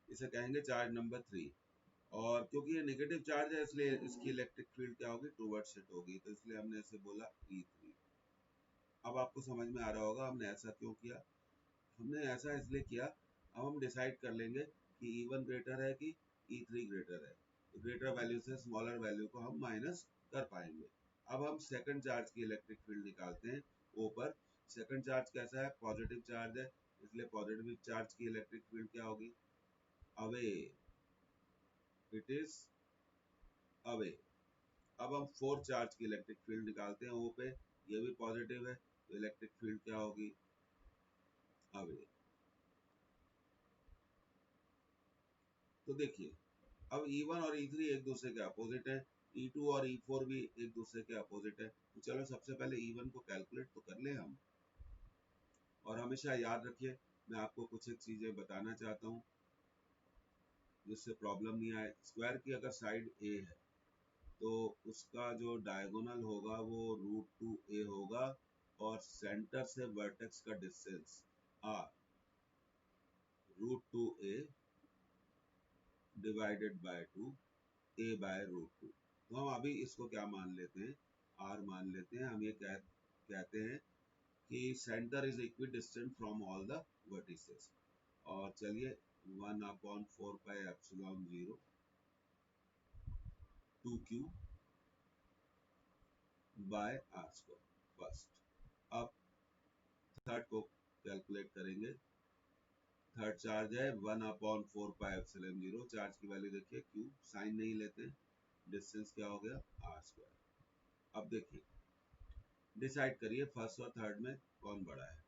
इसे कहेंगे चार्ज नंबर 3, और क्योंकि ये नेगेटिव चार्ज है इसलिए इसकी इलेक्ट्रिक फील्ड क्या होगी, टुवर्ड्स इट होगी, तो इसलिए हमने इसे बोला E3। अब आपको समझ में आ रहा होगा हमने ऐसा क्यों किया। हमने ऐसा इसलिए किया, अब हम डिसाइड कर लेंगे कि E1 ग्रेटर है कि E3 ग्रेटर है, तो ग्रेटर वैल्यू से स्मॉलर वैल्यू को हम माइनस कर पाएंगे। अब हम सेकंड चार्ज की इलेक्ट्रिक फील्ड निकालते हैं O पर। सेकंड चार्ज कैसा है, पॉजिटिव चार्ज है, इसलिए पॉजिटिव चार्ज की इलेक्ट्रिक फील्ड क्या होगी, अवे, इट इज अवे। अब हम फोर्थ चार्ज की इलेक्ट्रिक फील्ड निकालते हैं O पे, ये भी पॉजिटिव है, तो इलेक्ट्रिक फील्ड क्या होगी, अवे। तो देखिए अब E1 और E3 एक दूसरे के अपोजिट है, E2 और E4 भी एक दूसरे के अपोजिट है, तो चलो सबसे पहले E1 को कैलकुलेट तो कर ले हम। और हमेशा याद रखिए, मैं आपको कुछ एक चीजें बताना चाहता हूँ जिससे प्रॉब्लम नहीं आए। स्क्वायर की अगर साइड A है तो उसका जो डायगोनल होगा वो √2a होगा, और सेंटर से वर्टेक्स का distance r, √2a divided by 2, a by √2। तो हम अभी इसको क्या मान लेते हैं, r मान लेते हैं। हम ये कहते हैं कि centre is equidistant from all the vertices. और चलिए 1/4 pi epsilon 0 2q by r square first. अब थर्ड को कैलकुलेट करेंगे। थर्ड चार्ज है 1/4 पाई एप्सिलॉन 0, चार्ज की वैल्यू देखिए q, साइन नहीं लेते, डिस्टेंस क्या हो गया, r स्क्वायर। अब देखिए डिसाइड करिए फर्स्ट और थर्ड में कौन बड़ा है,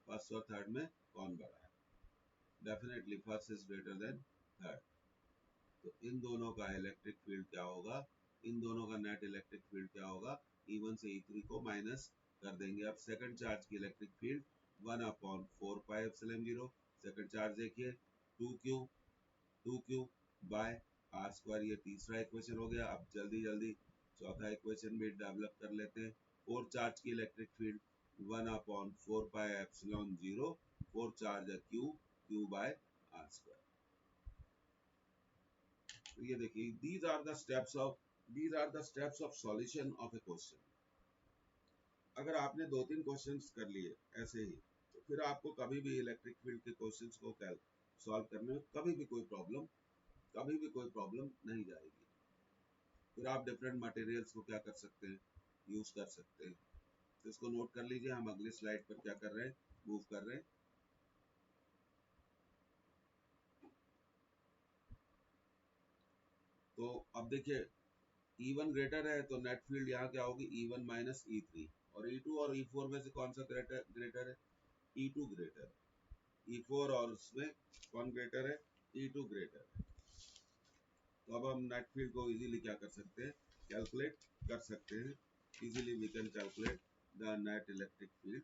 फर्स्ट और थर्ड में कौन बड़ा है। Definitely first is greater than third, तो इन दोनों का इलेक्ट्रिक फील्ड क्या होगा, इन दोनों का नेट इलेक्ट्रिक फील्ड क्या होगा, E1 से E3 को माइनस कर देंगे। अब सेकंड चार्ज की electric field 1/4 pi epsilon 0, second charge देखिए 2q बाय r स्क्वायर, ये तीसरा इक्वेशन हो गया। अब जल्दी जल्दी चौथा इक्वेशन भी डेवलप कर लेते हैं। फोर्थ चार्ज की electric field 1/4 pi epsilon 0, fourth charge है q बाय r स्क्वायर। तो ये देखिए these are the steps of solution of a question। अगर आपने 2-3 क्वेश्चंस कर लिए ऐसे ही, तो फिर आपको कभी भी इलेक्ट्रिक फील्ड के क्वेश्चंस को सॉल्व करने में कभी भी कोई प्रॉब्लम नहीं जाएगी। फिर आप डिफरेंट मटेरियल्स को क्या कर सकते हैं, यूज कर सकते हैं। तो इसको नोट कर लीजिए, हम अगली स्लाइड पर क्या कर रहे हैं, मूव कर रहे हैं। तो अब देखिए E1 ग्रेटर है तो नेट फील्ड यहाँ क्या होगी, E1 माइनस E3, और E2 और E4 में से कौन सा ग्रेटर है, E2 ग्रेटर है। E4 और उसमें कौन ग्रेटर है, E2 ग्रेटर है। तो अब हम नेट फील्ड को इजीली क्या कर सकते हैं, कैलकुलेट कर सकते हैं। Easily we can calculate the net electric field.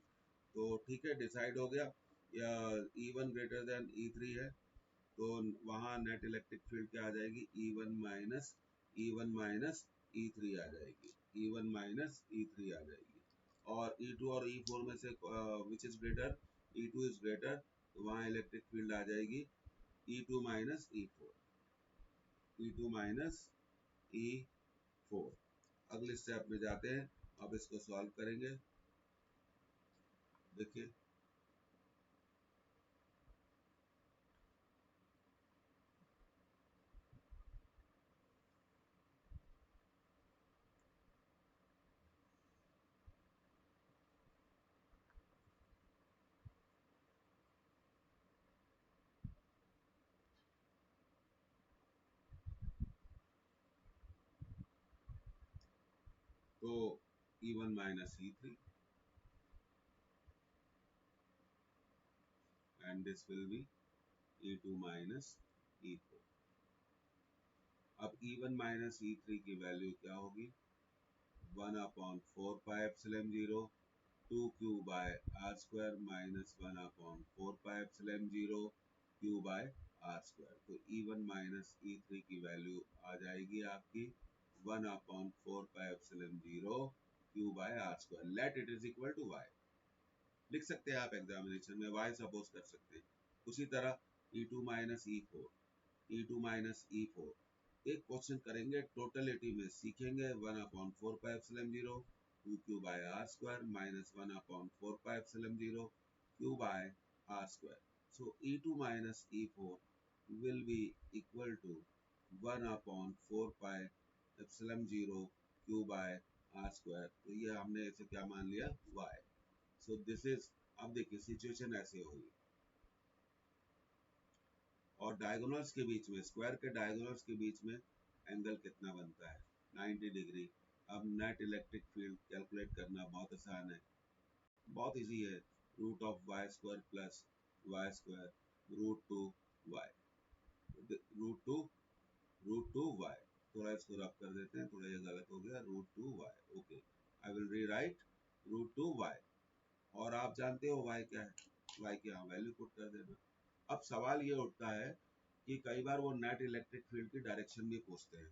तो ठीक है, डिसाइड हो गया, या E1 ग्रेटर देन E3 है, तो वहाँ नेट इलेक्ट्रिक फील्ड क्या आ जाएगी, E1 माइनस E3 आ जाएगी, E1 माइनस E3 आ जाएगी। और E2 और E4 में से which is greater, E2 is greater, तो वहाँ इलेक्ट्रिक फील्ड आ जाएगी E2 minus E4, E2 minus E4। अगले स्टेप में जाते हैं, अब इसको सॉल्व करेंगे। देखिए तो E1 minus E3 and this will be E2 minus E4. अब E1 minus E3 की वैल्यू क्या होगी? 1/4 pi epsilon 0 2q by r square minus 1/4 pi epsilon 0 q by r square. तो E1 minus E3 की value आ जाएगी आपकी 1/4 pi epsilon 0 q by r square. Let it is equal to y. लिख सकते हैं आप एग्जामिनेशन में y सपोज कर सकते हैं. उसी तरह E2 minus E4 E2 minus E4 एक क्वेश्चन करेंगे टोटलिटी में, सीखेंगे 1/4 pi epsilon 0 2q by r square minus 1/4 pi epsilon 0 q by r square. So E2 minus E4 will be equal to 1/4 pi epsilon 0 q by r square. तो ये हमने इसे क्या मान लिया? y. So this is, अब देखिए situation ऐसे होगी और डायगोनल्स के बीच में, स्क्वायर के डायगोनल्स के बीच में एंगल कितना बनता है? 90 डिग्री. अब नेट इलेक्ट्रिक फील्ड कैलकुलेट करना बहुत आसान है, बहुत इजी है. Root of y square plus y square root two y, root two y. थोड़ा इसको रब कर देते हैं, थोड़ा ये गलत हो गया. Root two y. Okay, I will rewrite root two y. और आप जानते हो y क्या है? y की यहाँ वैल्यू पुट कर देना. अब सवाल ये उठता है कि कई बार वो नेट इलेक्ट्रिक फील्ड की डायरेक्शन भी पूछते हैं,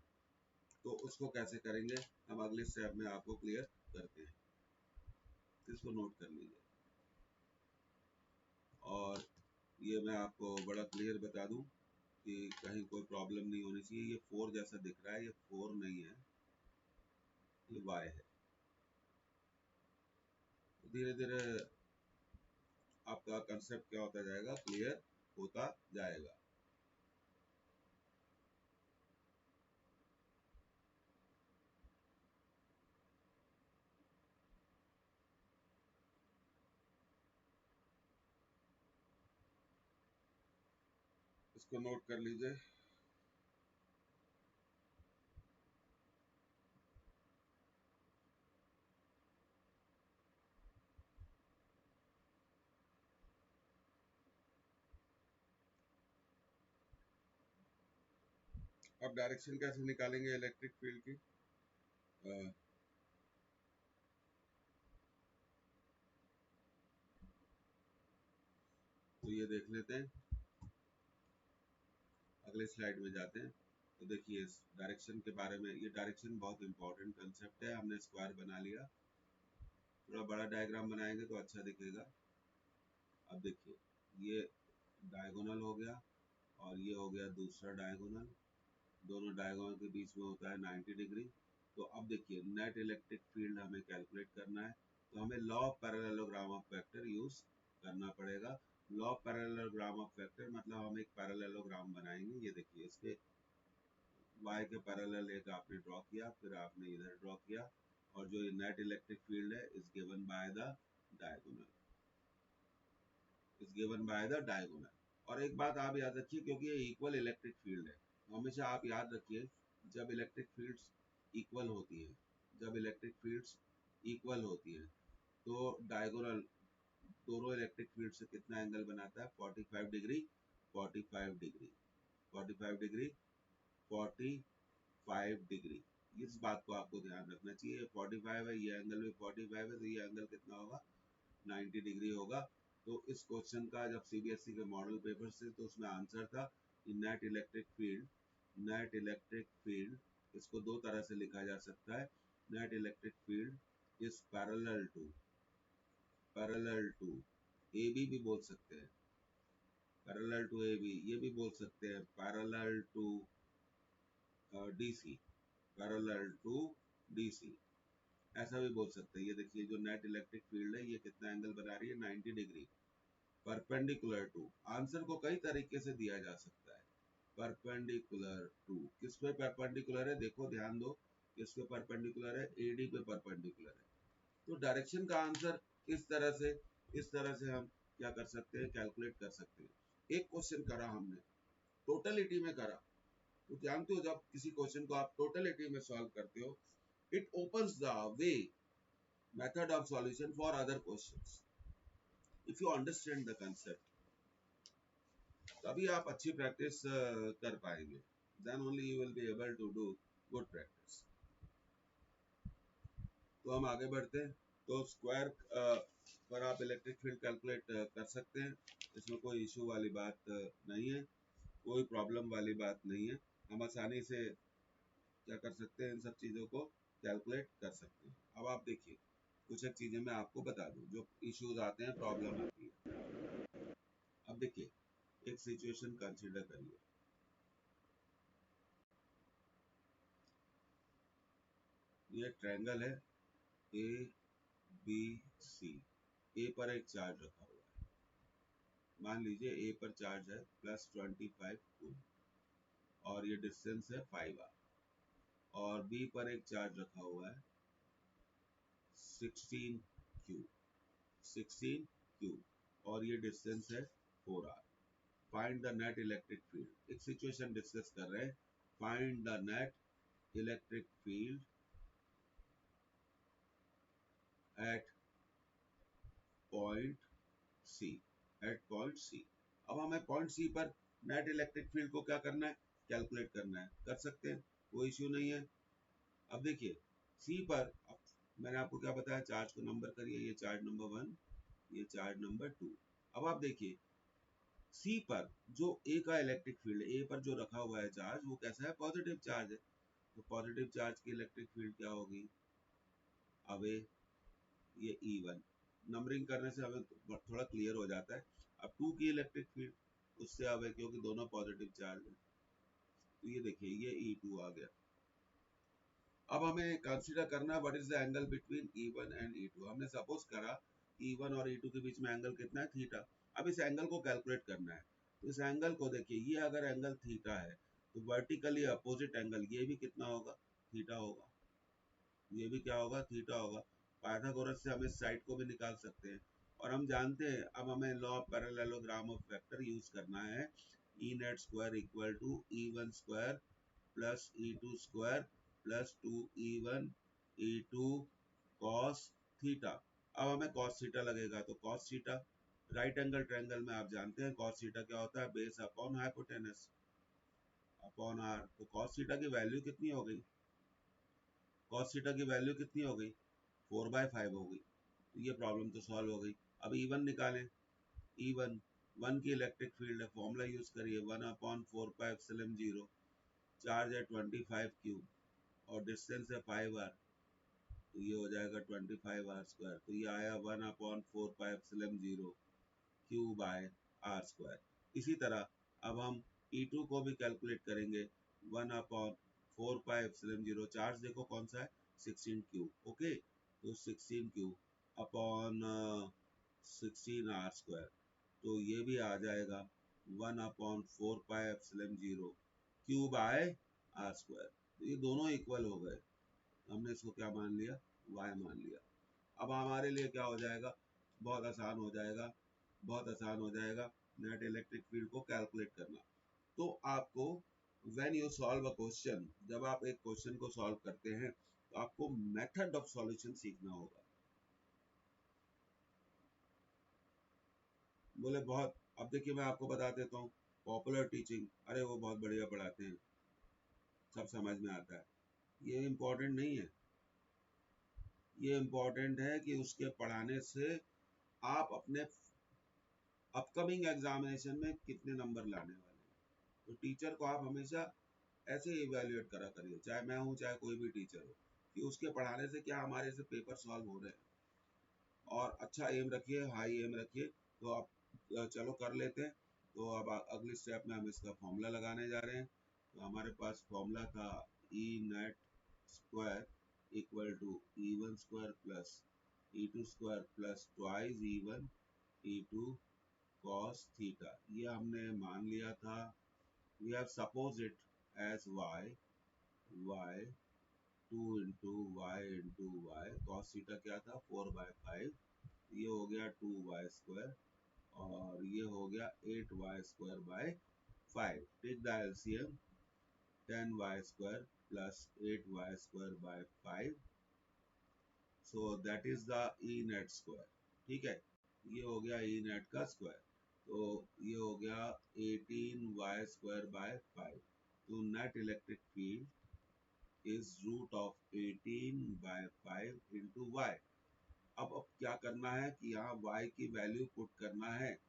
तो उसको कैसे करेंगे हम अगले स्टेप में आपको क्लियर करते हैं. इसको नोट कर लीजिए. और ये मैं आपको बड़ा क्लियर बता दूं कि कहीं कोई प्रॉब्लम नहीं होनी चाहिए. ये 4 जैसा दिख रहा है, ये 4 नहीं है, ये y है. धीरे धीरे आपका कंसेप्ट क्या होता जाएगा? क्लियर होता जाएगा. इसको नोट कर लीजिए. अब डायरेक्शन कैसे निकालेंगे इलेक्ट्रिक फील्ड की? तो ये देख लेते हैं, अगले स्लाइड में जाते हैं. तो देखिए इस डायरेक्शन के बारे में, ये डायरेक्शन बहुत इंपॉर्टेंट कंसेप्ट है. हमने स्क्वायर बना लिया, थोड़ा बड़ा डायग्राम बनाएंगे तो अच्छा दिखेगा. अब देखिए ये डायगोनल हो गया और ये हो गया दूसरा डायगोनल. दोनों डायगोनल के बीच में होता है 90 डिग्री. तो अब देखिए नेट इलेक्ट्रिक फील्ड हमें कैलकुलेट करना है, तो हमें law of parallelogram of vector use करना पड़ेगा. Law of parallelogram of vector मतलब हम एक पैरेललोग्राम बनाएंगे. ये देखिए इसके y के पैरेलल एक आपने ड्रॉ किया, फिर आपने इधर ड्रॉ किया, और जो ये नेट इलेक्ट्रिक फील्ड है is given by the diagonal, is given by the diagonal. और एक बात आप याद रखिए, क्योंकि ये इक्वल इलेक्ट्रिक फील्ड है, हमेशा आप याद रखिए जब इलेक्ट्रिक फील्ड्स इक्वल होती हैं, जब इलेक्ट्रिक फील्ड्स इक्वल होती हैं तो डायगोनल दोनों इलेक्ट्रिक फील्ड से कितना एंगल बनाता है? 45 डिग्री, 45 डिग्री, 45 डिग्री, 45 डिग्री. इस बात को आपको ध्यान रखना चाहिए. 45 है, ये एंगल भी 45 है, तो ये एंगल कितना होगा? 90 डिग्री होगा. तो इस क्वेश्चन का जब सीबीएसई के मॉडल पेपर से, तो उसमें आंसर था कि net electric field, net electric field इसको दो तरह से लिखा जा सकता है. Net electric field is parallel to A B भी बोल सकते हैं, पैरेलल टू ए बी ये भी बोल सकते हैं, parallel to DC, parallel to DC ऐसा भी बोल सकते हैं. ये देखिए जो नेट इलेक्ट्रिक फील्ड है ये कितना एंगल बना रही है? 90 डिग्री. परपेंडिकुलर टू, आंसर को कई तरीके से दिया जा सकता है. परपेंडिकुलर टू, किस पे परपेंडिकुलर है? देखो ध्यान दो, किस पे परपेंडिकुलर है? एडी पे परपेंडिकुलर है. तो डायरेक्शन का आंसर इस तरह से हम क्या कर सकते हैं? कैलकुलेट कर सकते हैं. एक क्वेश्चन करा हमने, टोटलिटी में करा, तो जानते हो जब किसी क्वेश्चन को आप टोटलिटी में सॉल्व करते हो It opens the way method of solution for other questions. If you understand the concept, तभी आप अच्छी प्रैक्टिस कर पाएंगे. Then only you will be able to do good practice. तो हम आगे बढ़ते हैं. तो स्क्वायर पर आप इलेक्ट्रिक फील्ड कैलकुलेट कर सकते हैं. इसमें कोई इशू वाली बात नहीं है, कोई प्रॉब्लम वाली बात नहीं है. हम आसानी से क्या कर सकते हैं, इन सब चीज़ों को कैलकुलेट कर सकते हैं. अब आप देखिए, कुछ एक चीज़ें मैं आपको बता दूं जो इश्यूज आते हैं, प्रॉब्लम आती है. अब देखिए, एक सिचुएशन कंसीडर करिए. ये ट्रायंगल है ए बी सी. ए पर एक चार्ज रखा हुआ है. मान लीजिए ए पर चार्ज है +25 कूल और ये डिस्टेंस है 5r. और बी पर एक चार्ज रखा हुआ है 16 क्यू और ये डिस्टेंस है 4r. Find the net electric field. एक सिचुएशन डिस्कस कर रहे हैं. Find the net electric field at point C. At point C. अब हमें पॉइंट सी पर नेट इलेक्ट्रिक फील्ड को क्या करना है, कैलकुलेट करना है. कर सकते हैं, कोई इश्यू नहीं है. अब देखिए, सी पर अब मैंने आपको क्या बताया, चार्ज को नंबर करिए. ये चार्ज नंबर 1, ये चार्ज नंबर 2. अब आप देखिए, सी पर जो ए का इलेक्ट्रिक फील्ड, ए पर जो रखा हुआ है चार्ज, वो कैसा है, पॉजिटिव चार्ज है. तो पॉजिटिव चार्ज की इलेक्ट्रिक फील्ड क्या होगी, अवे. ये E1 नंबरिंग करने से हमें थोड़ा क्लियर हो जाता है. अब 2 की इलेक्ट्रिक फील्ड उससे अवे, क्योंकि दोनों पॉजिटिव चार्ज है. तो ये देखिए, ये E2 आ गया. अब हमें कंसीडर करना है what is the angle between E1 and E2. हमने सपोज करा E1 और E2 के बीच में एंगल कितना है, थीटा. अब इस एंगल को कैलकुलेट करना है. तो इस एंगल को देखिए, ये अगर एंगल थीटा है तो वर्टिकली अपोजिट एंगल ये भी कितना होगा, थीटा होगा. ये भी क्या होगा, थीटा होगा. पाइथागोरस से हम इस साइड को भी निकाल सकते हैं. और हम जानते हैं, अब हमें law of parallelogram of vector use करना है. E net square equal to E1 square plus E2 square plus 2E1 E2 cos theta. अब हमें कॉस थीटा लगेगा, तो cos theta, right angle triangle में आप जानते हैं कॉस थीटा क्या होता है, base upon hypotenuse upon R. तो कॉस थीटा की वैल्यू कितनी हो गई, कॉस थीटा की वैल्यू कितनी हो गई, 4/5 हो गई. तो ये प्रॉब्लम तो सॉल्व हो गई. अब E1 निकालें. E1 1 की इलेक्ट्रिक फील्ड है, फॉर्मूला यूज करिए, 1/4πε0. चार्ज है 25 क्यू और डिस्टेंस है 5r. तो ये हो जाएगा 25r². तो ये आया 1/4πε0 Q/r². इसी तरह अब हम E2 को भी कैलकुलेट करेंगे. 1/4πε0, चार्ज देखो कौन सा है, 16Q. ओके, तो 16Q अपॉन 16r². तो ये भी आ जाएगा 1/4πε0 Q/r². तो ये दोनों इक्वल हो गए. हमने इसको क्या मान लिया, y मान लिया. अब हमारे लिए क्या हो जाएगा, बहुत आसान हो जाएगा, बहुत आसान हो जाएगा नेट इलेक्ट्रिक फील्ड को कैलकुलेट करना. तो आपको when you solve a question, जब आप एक क्वेश्चन को सॉल्व करते हैं तो आपको मेथड ऑफ सॉल्यूशन सीखना होगा. बोले बहुत. अब देखिए, मैं आपको बता देता हूँ, पॉपुलर टीचिंग, अरे वो बहुत बढ़िया पढ़ाते हैं, सब समझ में आता है. ये इम्पोर्टेंट नहीं है. ये इम्पोर्टेंट है कि उसके पढ़ाने से आप अपने अपकमिंग एग्जामिनेशन में कितने नंबर लाने वाले हैं. तो टीचर को आप हमेशा ऐसे इवेल्युएट करा करिए, चाहे मैं हूँ चाहे कोई भी टीचर हो, कि उसके पढ़ाने से क्या हमारे से पेपर सॉल्व हो रहे हैं. और अच्छा एम रखिए, हाई एम रखिए. तो आप चलो कर लेते हैं. तो अब अगली स्टेप में हम इसका फॉर्मूला लगाने जा रहे हैं. तो हमारे पास फॉर्मूला था E net square equal to E1 square plus E2 square plus twice E1 E2 cos theta. ये हमने मान लिया था. We have suppose it as y 2 into y cos theta क्या था, 4/5. ये हो गया 2y² और ये हो गया 8y² by 5. Take the LCM. 10y² plus 8y² by 5, so that is the E net square. ठीक है, ये हो गया E net का स्क्वायर, तो ये हो गया 18y² by 5, तो net electric field is root of 18 by 5 into y। अब क्या करना है कि यहाँ y की वैल्यू पुट करना है,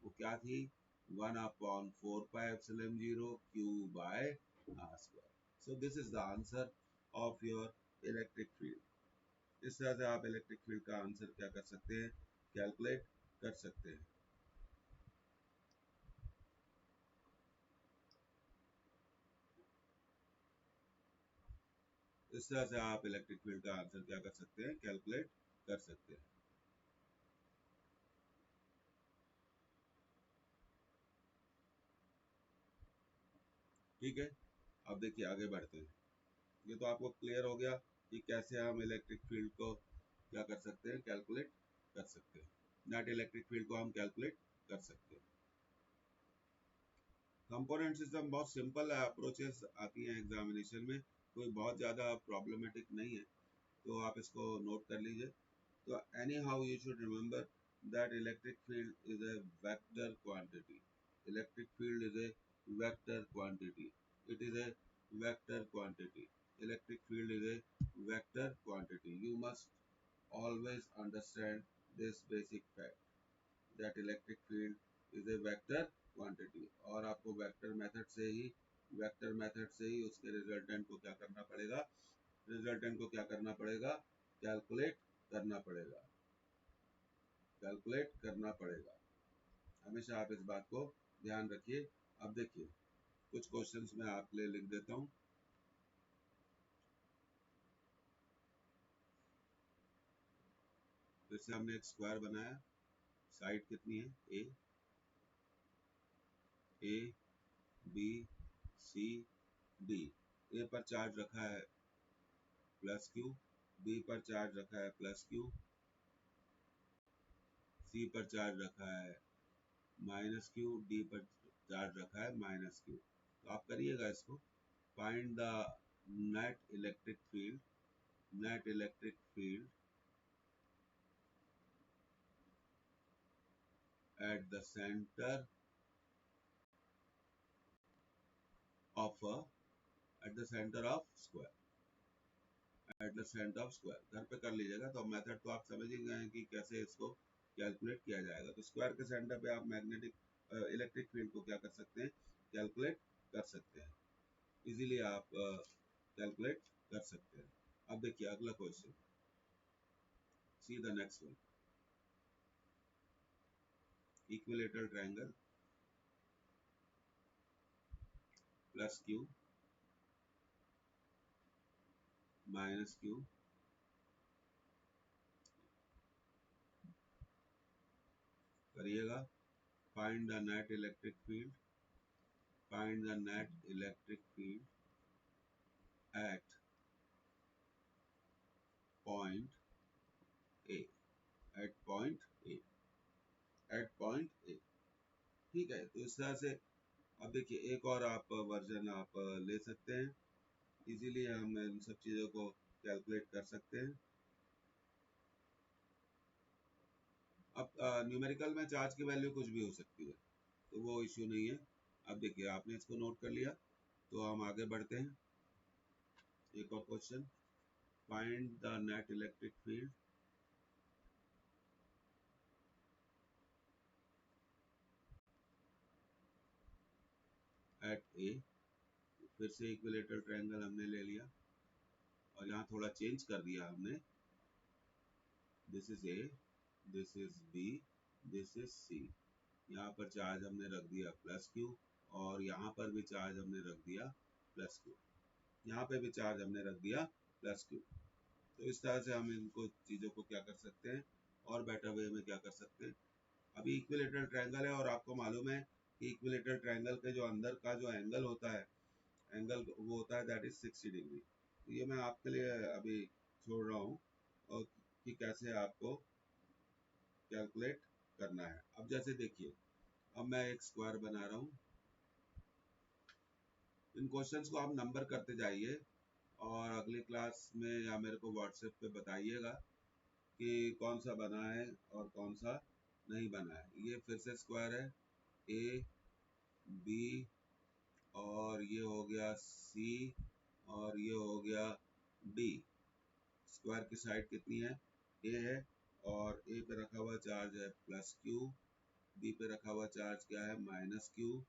वो क्या थी 1/4πε0 q by r square। So this is the answer of your electric field। इस तरह से आप इलेक्ट्रिक फील्ड का आंसर क्या कर सकते हैं, कैलकुलेट कर सकते हैं। इस तरह से आप इलेक्ट्रिक फील्ड का आंसर क्या कर सकते हैं, कैलकुलेट कर सकते हैं। ठीक है, अब देखिए आगे बढ़ते हैं। ये तो आपको क्लियर हो गया कि कैसे हम इलेक्ट्रिक फील्ड को क्या कर सकते हैं, कैलकुलेट कर सकते हैं। नेट इलेक्ट्रिक फील्ड को हम कैलकुलेट कर सकते हैं। कंपोनेंट सिस्टम बहुत सिंपल अप्रोचेस आती हैं एग्जामिनेशन में, कोई बहुत ज़्यादा प्रॉब्लमेटिक नहीं है, तो आप इसको नोट कर लीजिए। तो any how you should remember that electric field is a vector quantity. Electric field is a vector quantity. It is a vector quantity. Electric field is a vector quantity. You must always understand this basic fact that electric field is a vector quantity। और आपको vector method से ही उसके resultant को क्या करना पड़ेगा, resultant को क्या करना पड़ेगा, कैलकुलेट करना पड़ेगा, कैलकुलेट करना पड़ेगा। हमेशा आप इस बात को ध्यान रखिए। अब देखिए कुछ क्वेश्चंस मैं आपके लिए लिख देता हूँ। फिर से हमने एक स्क्वायर बनाया, साइड कितनी है, ए बी सी डी। ए पर चार्ज रखा है प्लस क्यू, बी पर चार्ज रखा है प्लस क्यू, सी पर चार्ज रखा है माइनस क्यू, डी पर चार्ज रखा है माइनस क्यू। तो आप करिएगा इसको, find the net electric field, net electric field at the center of a at the center of square, at the center of square। घर पे कर लीजिएगा, तो मेथड तो आप समझ ही गए हैं कि कैसे इसको कैलकुलेट किया जाएगा। तो स्क्वायर के सेंटर पे आप मैग्नेटिक इलेक्ट्रिक फील्ड को क्या कर सकते हैं, कैलकुलेट कर सकते हैं, इजीली आप कैलकुलेट कर सकते हैं। अब देखिए अगला question, see the next one. Equilateral triangle plus Q minus Q, करिएगा। Find the net electric field, find the net electric field at point A, at point A, at point A। ठीक है, तो इस तरह से अब देखिए एक और आप वर्जन आप ले सकते हैं, इजीली हम इन सब चीज़ों को कैलकुलेट कर सकते हैं। अब न्यूमेरिकल में चार्ज की वैल्यू कुछ भी हो सकती है, तो वो इश्यू नहीं है। अब देखिए आपने इसको नोट कर लिया, तो हम आगे बढ़ते हैं। एक और question, find the net electric field at A. फिर से इक्विलेटरल ट्रायंगल हमने ले लिया और यहाँ थोड़ा चेंज कर दिया हमने, this is A, this is B, this is C. यहाँ पर चार्ज हमने रख दिया प्लस क्यू और यहाँ पर भी चार्ज हमने रख दिया प्लस क्यू, यहाँ पे भी चार्ज हमने रख दिया प्लस क्यू। तो इस तरह से हम इनको चीज़ों को क्या कर सकते हैं, और बेटर वे में क्या कर सकते हैं। अभी इक्विलेटरल ट्रायंगल है और आपको मालूम है कि इक्विलेटरल ट्रायंगल के जो अंदर का जो एंगल होता है, एंगल वो होता है दैट इज 60 डिग्री। तो ये मैं आपके लिए अभी छोड़ रहा हूँ और कि कैसे आपको कैलकुलेट करना है। अब जैसे देखिए, अब मैं एक स्क्वायर बना रहा हूँ, इन क्वेश्चंस को आप नंबर करते जाइए और अगली क्लास में या मेरे को व्हाट्सएप पे बताइएगा कि कौन सा बना है और कौन सा नहीं बना है। ये फिर से स्क्वायर है, ए बी और ये हो गया सी और ये हो गया डी। स्क्वायर की साइड कितनी है, ए है, और ए पे रखा हुआ चार्ज है प्लस क्यू, बी पे रखा हुआ चार्ज क्या है माइनस क्यू,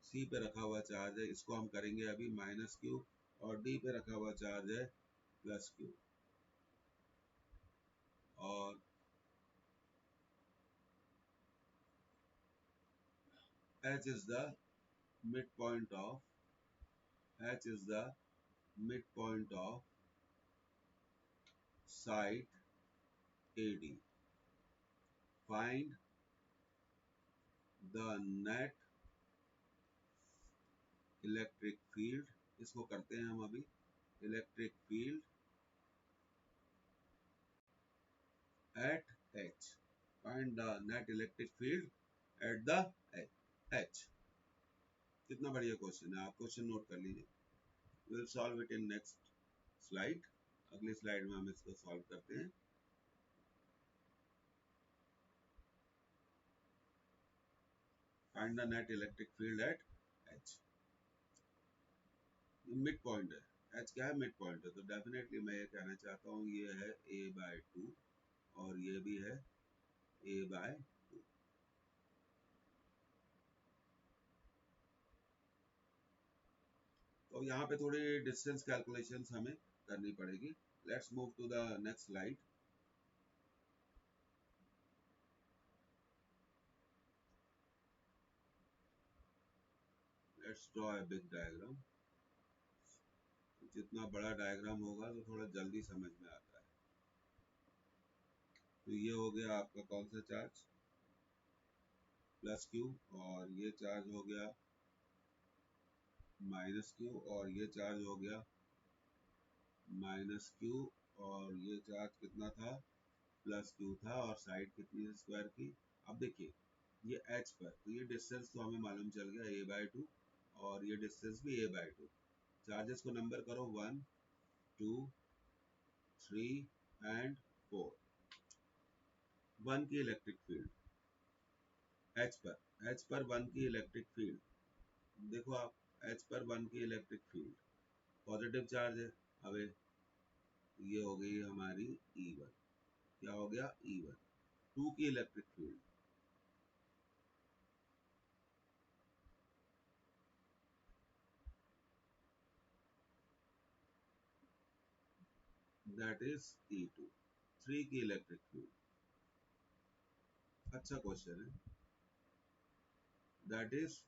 सी पे रखा हुआ चार्ज है, इसको हम करेंगे अभी माइनस क्यू, और डी पे रखा हुआ चार्ज है प्लस क्यू। और H is the midpoint of H is the midpoint of side AD. Find the net electric field. इसको करते हैं हम अभी। Electric field at H. Find the net electric field at the H. कितना बढ़िया question है, आप क्वेश्चन नोट कर लीजिए। Will solve it in next slide. अगली स्लाइड में हम इसको सॉल्व करते हैं। Find the net electric field eight H। Mid point है, H क्या है मिड पॉइंट है, तो डेफिनेटली मैं ये कहना चाहता हूँ ये है a/2 और ये भी है a/2। तो यहाँ पे थोड़ी डिस्टेंस कैलकुलेशंस हमें करनी पड़ेगी। Let's move to the next slide. Let's draw a big diagram. जितना बड़ा डायग्राम होगा तो थोड़ा जल्दी समझ में आता है। तो ये हो गया आपका कौन सा चार्ज प्लस क्यू, और ये चार्ज हो गया माइनस क्यू, और ये चार्ज हो गया माइनस क्यू, और ये चार्ज कितना था प्लस क्यू था, और साइड कितनी है स्क्वायर की। अब देखिए ये एच पर, तो ये डिस्टेंस तो हमें मालूम चल गया a/2, और ये डिस्टेंस भी a/2। चार्जेस को नंबर करो 1 2 3 एंड 4। 1 की इलेक्ट्रिक फील्ड एच पर 1 की इलेक्ट्रिक फील्ड देखो आप, एच पर 1 की इलेक्ट्रिक फील्ड पॉजिटिव चार्ज है। अब ये हो गई हमारी E1। क्या हो गया E1। 2 की electric field that is E2। 3 की इलेक्ट्रिक फील्ड, अच्छा क्वेश्चन है, दैट इज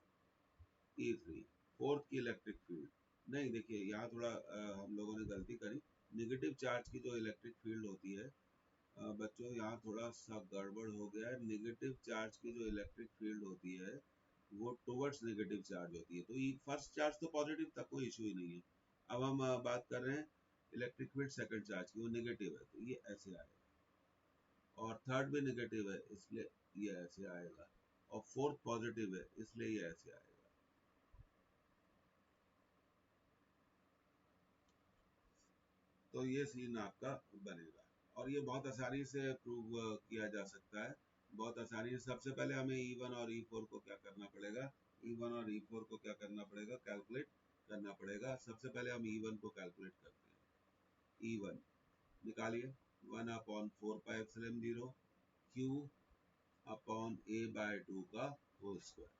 E3। 4 की इलेक्ट्रिक फील्ड, नहीं देखिए यहाँ थोड़ा हम लोगों ने गलती करी। निगेटिव चार्ज की जो इलेक्ट्रिक फील्ड होती है बच्चों यहाँ थोड़ा सा गड़बड़ हो गया है। नेगेटिव चार्ज की जो इलेक्ट्रिक फील्ड होती है वो टुवर्ड्स नेगेटिव चार्ज होती है, तो ये फर्स्ट चार्ज तो पॉजिटिव तक कोई इशू ही नहीं है। अब हम बात कर रहे हैं इलेक्ट्रिक फील्ड सेकंड चार्ज की, वो नेगेटिव है तो ये ऐसे आएगा, और थर्ड भी नेगेटिव है इसलिए ये ऐसे आएगा, और फोर्थ पॉजिटिव है इसलिए ये ऐसे आएगा। तो ये सीन आपका बनेगा, और ये बहुत आसानी से प्रूव किया जा सकता है, बहुत आसानी से। सबसे पहले हमें E1 और E4 को क्या करना पड़ेगा, E1 और E4 को क्या करना पड़ेगा, कैलकुलेट करना पड़ेगा। सबसे पहले हम E1 को कैलकुलेट करते हैं। E1 निकालिए, 1/4πε0 Q अपॉन a/2 का होल स्क्वायर।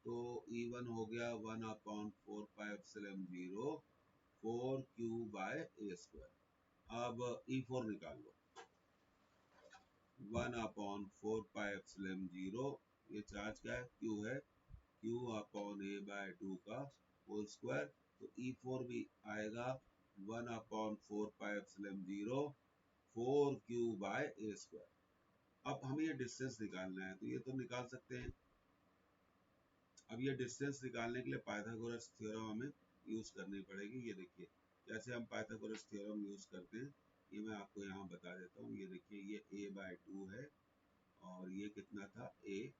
तो E1 हो गया 1/4πε0 4Q/a²। अब E4 निकाल लो, 1/4πε0, ये चार्ज क्या है Q है, Q अपॉन a/2 का होल स्क्वायर। तो E4 भी आएगा 1/4πε0 4Q/a²। अब हमें ये डिस्टेंस निकालना है, तो ये तो निकाल सकते हैं। अब ये डिस्टेंस निकालने के लिए पाइथागोरस थ्योरम हमें यूज करनी पड़ेगी। ये देखिए कैसे हम पाइथागोरस थ्योरम यूज करते हैं, ये मैं आपको यहाँ बता देता हूँ। ये देखिए ये a/2 है और ये कितना था a।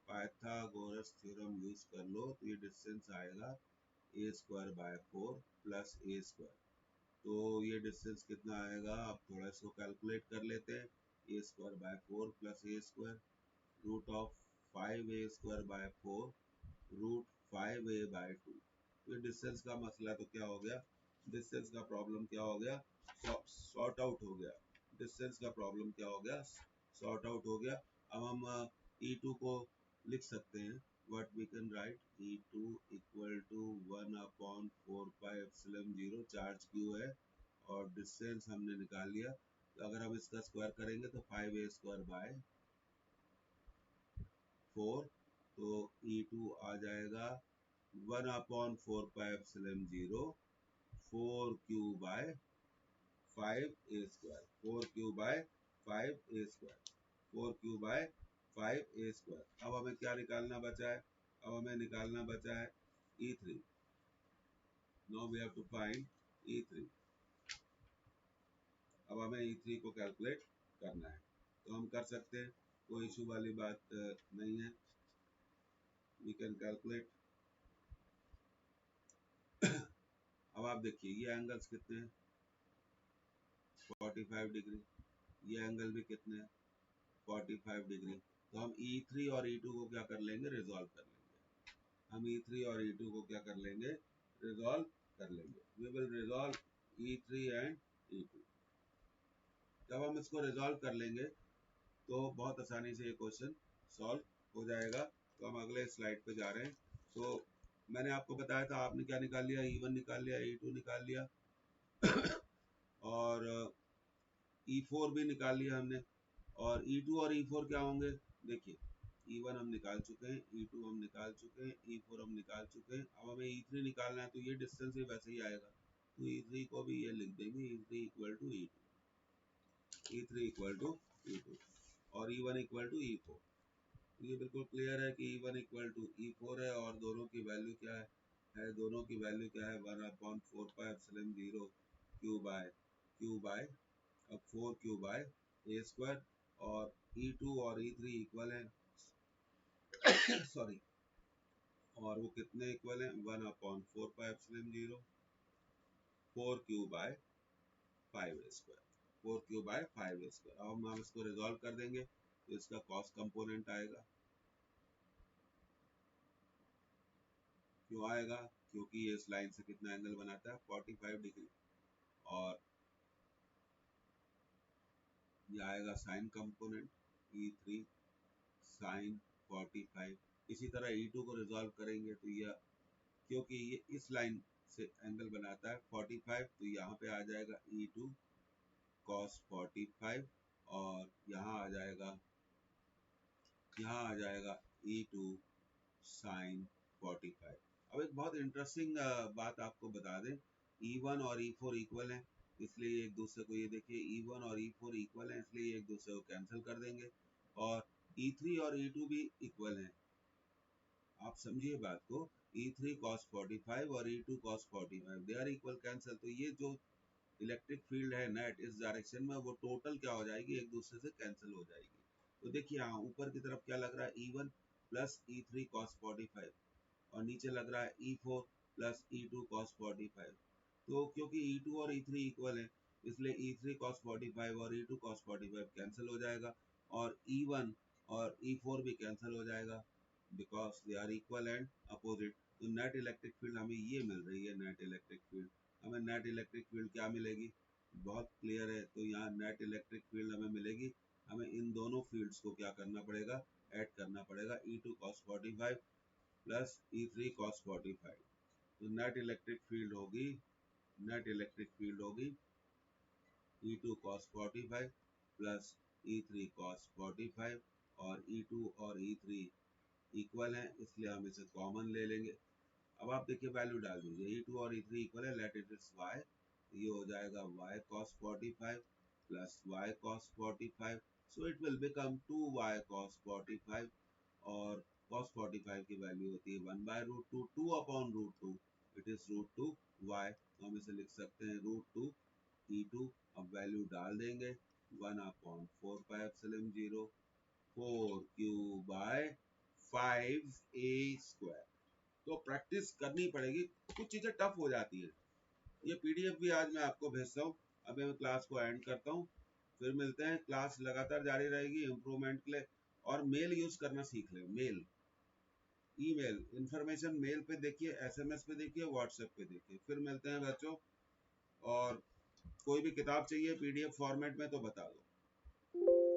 पाइथागोरस थ्योरम यूज कर लो तो ये डिस्टेंस आएगा A square by 4 plus A square. तो ये डिस्टेंस कितना आएगा, आप थोड़ा इसको कैलकुलेट कर लेते हैं। A square by 4 plus A square root of 5a² by 4 root 5a by 2। ये डिस्टेंस का मसला तो क्या हो गया, डिस्टेंस का प्रॉब्लम क्या हो गया, सॉर्ट आउट हो गया। डिस्टेंस का प्रॉब्लम क्या हो गया, सॉर्ट आउट हो गया। अब हम E2 को लिख सकते हैं, what we can write, E2 equal to 1/4πε0, charge Q है और डिस्टेंस हमने निकाल लिया। तो अगर हम इसका स्क्वायर करेंगे तो 5a² बाय 4, तो E2 आ जाएगा 1/4πε0 4q bye 5a², 4q bye 5a², 4q bye 5a²। अब हमें क्या निकालना बचा है, अब हमें निकालना बचा है E3। Now we have to find E3। अब हमें E3 को कैलकुलेट करना है, तो हम कर सकते हैं, कोई इशू वाली बात नहीं है। We can calculate. अब आप देखिए ये एंगल्स कितने हैं, 45 डिग्री। ये एंगल भी कितने हैं, 45 डिग्री। तो हम E3 और E2 को क्या कर लेंगे, रिजॉल्व कर लेंगे। हम E3 और E2 को क्या कर लेंगे, रिजॉल्व कर लेंगे। We will resolve E3 and E2। जब हम इसको रिजॉल्व कर लेंगे तो बहुत आसानी से ये क्वेश्चन सॉल्व हो जाएगा। तो हम अगले स्लाइड पे जा रहे हैं। तो मैंने आपको बताया था, आपने क्या निकाल लिया, E1 निकाल लिया, E2 निकाल लिया और E4 भी निकाल लिया हमने। और E2 और E4 क्या होंगे, देखिए E1 हम निकाल चुके हैं, E2 हम निकाल चुके हैं, E4 हम निकाल चुके हैं। अब हमें E3 निकालना है, तो ये डिस्टेंस ही वैसे ही आएगा, तो E3 को भी ये लिख देंगे, E3 equal to E2, E3 equal to E2 और E1 इक्वल टू E4। ये बिल्कुल क्लियर है कि E1 इक्वल टू E4 है और दोनों की वैल्यू क्या है, दोनों की वैल्यू क्या है, 1/4πε0 क्यू बाय अब 4q बाय a²। और E2 और E3 इक्वल है सॉरी, और वो कितने इक्वल है, 1/4πε0 4q bye 5a², 4q bye 5a²। अब हम इसको रिजॉल्व कर देंगे तो इसका कॉस्ट कंपोनेंट आएगा। क्यों आएगा, क्योंकि ये इस लाइन से कितना एंगल बनाता है, 45 डिग्री। और ये आएगा साइन कंपोनेंट, E3 साइन 45। इसी तरह E2 को रिजॉल्व करेंगे तो ये, क्योंकि ये इस लाइन से एंगल बनाता है 45, तो यहाँ पे आ जाएगा E2 cos 45 और यहाँ आ जाएगा E2 sin 45। अब एक बहुत इंटरेस्टिंग बात आपको बता दें, E1 और E4 इक्वल हैं, इसलिए एक दूसरे को, ये देखिए E1 और E4 इक्वल हैं, इसलिए एक दूसरे को कैंसिल कर देंगे। और E3 और E2 भी इक्वल हैं, आप समझिए बात को, E3 cos 45 और E2 cos 45 they are equal, cancel. तो ये जो इलेक्ट्रिक फील्ड है नेट इस डायरेक्शन में, वो टोटल क्या हो जाएगी, एक दूसरे से कैंसिल हो जाएगी। तो देखिए यहाँ ऊपर की तरफ क्या लग रहा है, E1 प्लस E3 cos 45 और नीचे लग रहा है E4 प्लस E2 cos 45। तो क्योंकि E2 और E3 इक्वल है, इसलिए E3 cos 45 और E2 cos 45 कैंसिल हो जाएगा और E1 और E4 भी कैंसिल हो जाएगा, because they are equal and opposite. तो नेट इलेक्ट्रिक फील्ड हमें ये मिल रही है, नेट इलेक्ट्रिक फील्ड। हमें नेट इलेक्ट्रिक फील्ड क्या मिलेगी, बहुत क्लियर है। तो यहाँ नेट इलेक्ट्रिक फील्ड हमें मिलेगी, हमें इन दोनों फील्ड्स को क्या करना पड़ेगा, ऐड करना पड़ेगा, E2 cos 45 plus E3 cos 45। तो नेट इलेक्ट्रिक फील्ड होगी E2 cos 45 plus E3 cos 45 और E2 और E3 इक्वल हैं, इसलिए हम इसे कॉमन ले लेंगे। अब आप देखिए वैल्यू डाल दीजिए, E2 और E3 इक्वल है, लेट इट इज y, ये हो जाएगा y cos 45 plus y cos 45, so it will become 2y cos 45 और cos 45 की वैल्यू होती है 1/√2, 2/√2, इट इज √2 y। तो हम इसे लिख सकते हैं √2 E2। अब वैल्यू डाल देंगे, 1/4πε0 4q बाय 5a²। तो प्रैक्टिस करनी पड़ेगी, कुछ चीज़ें टफ हो जाती है। ये पीडीएफ भी आज मैं आपको भेजता हूँ। अभी मैं क्लास को एंड करता हूँ, फिर मिलते हैं। क्लास लगातार जारी रहेगी इम्प्रूवमेंट के लिए। और मेल यूज करना सीख ले, मेल, ईमेल, इंफॉर्मेशन मेल पे देखिए, एसएमएस पे देखिए, व्हाट्सएप पे देखिए। फिर मिलते हैं बच्चों, और कोई भी किताब चाहिए पीडीएफ फॉर्मेट में तो बता दो।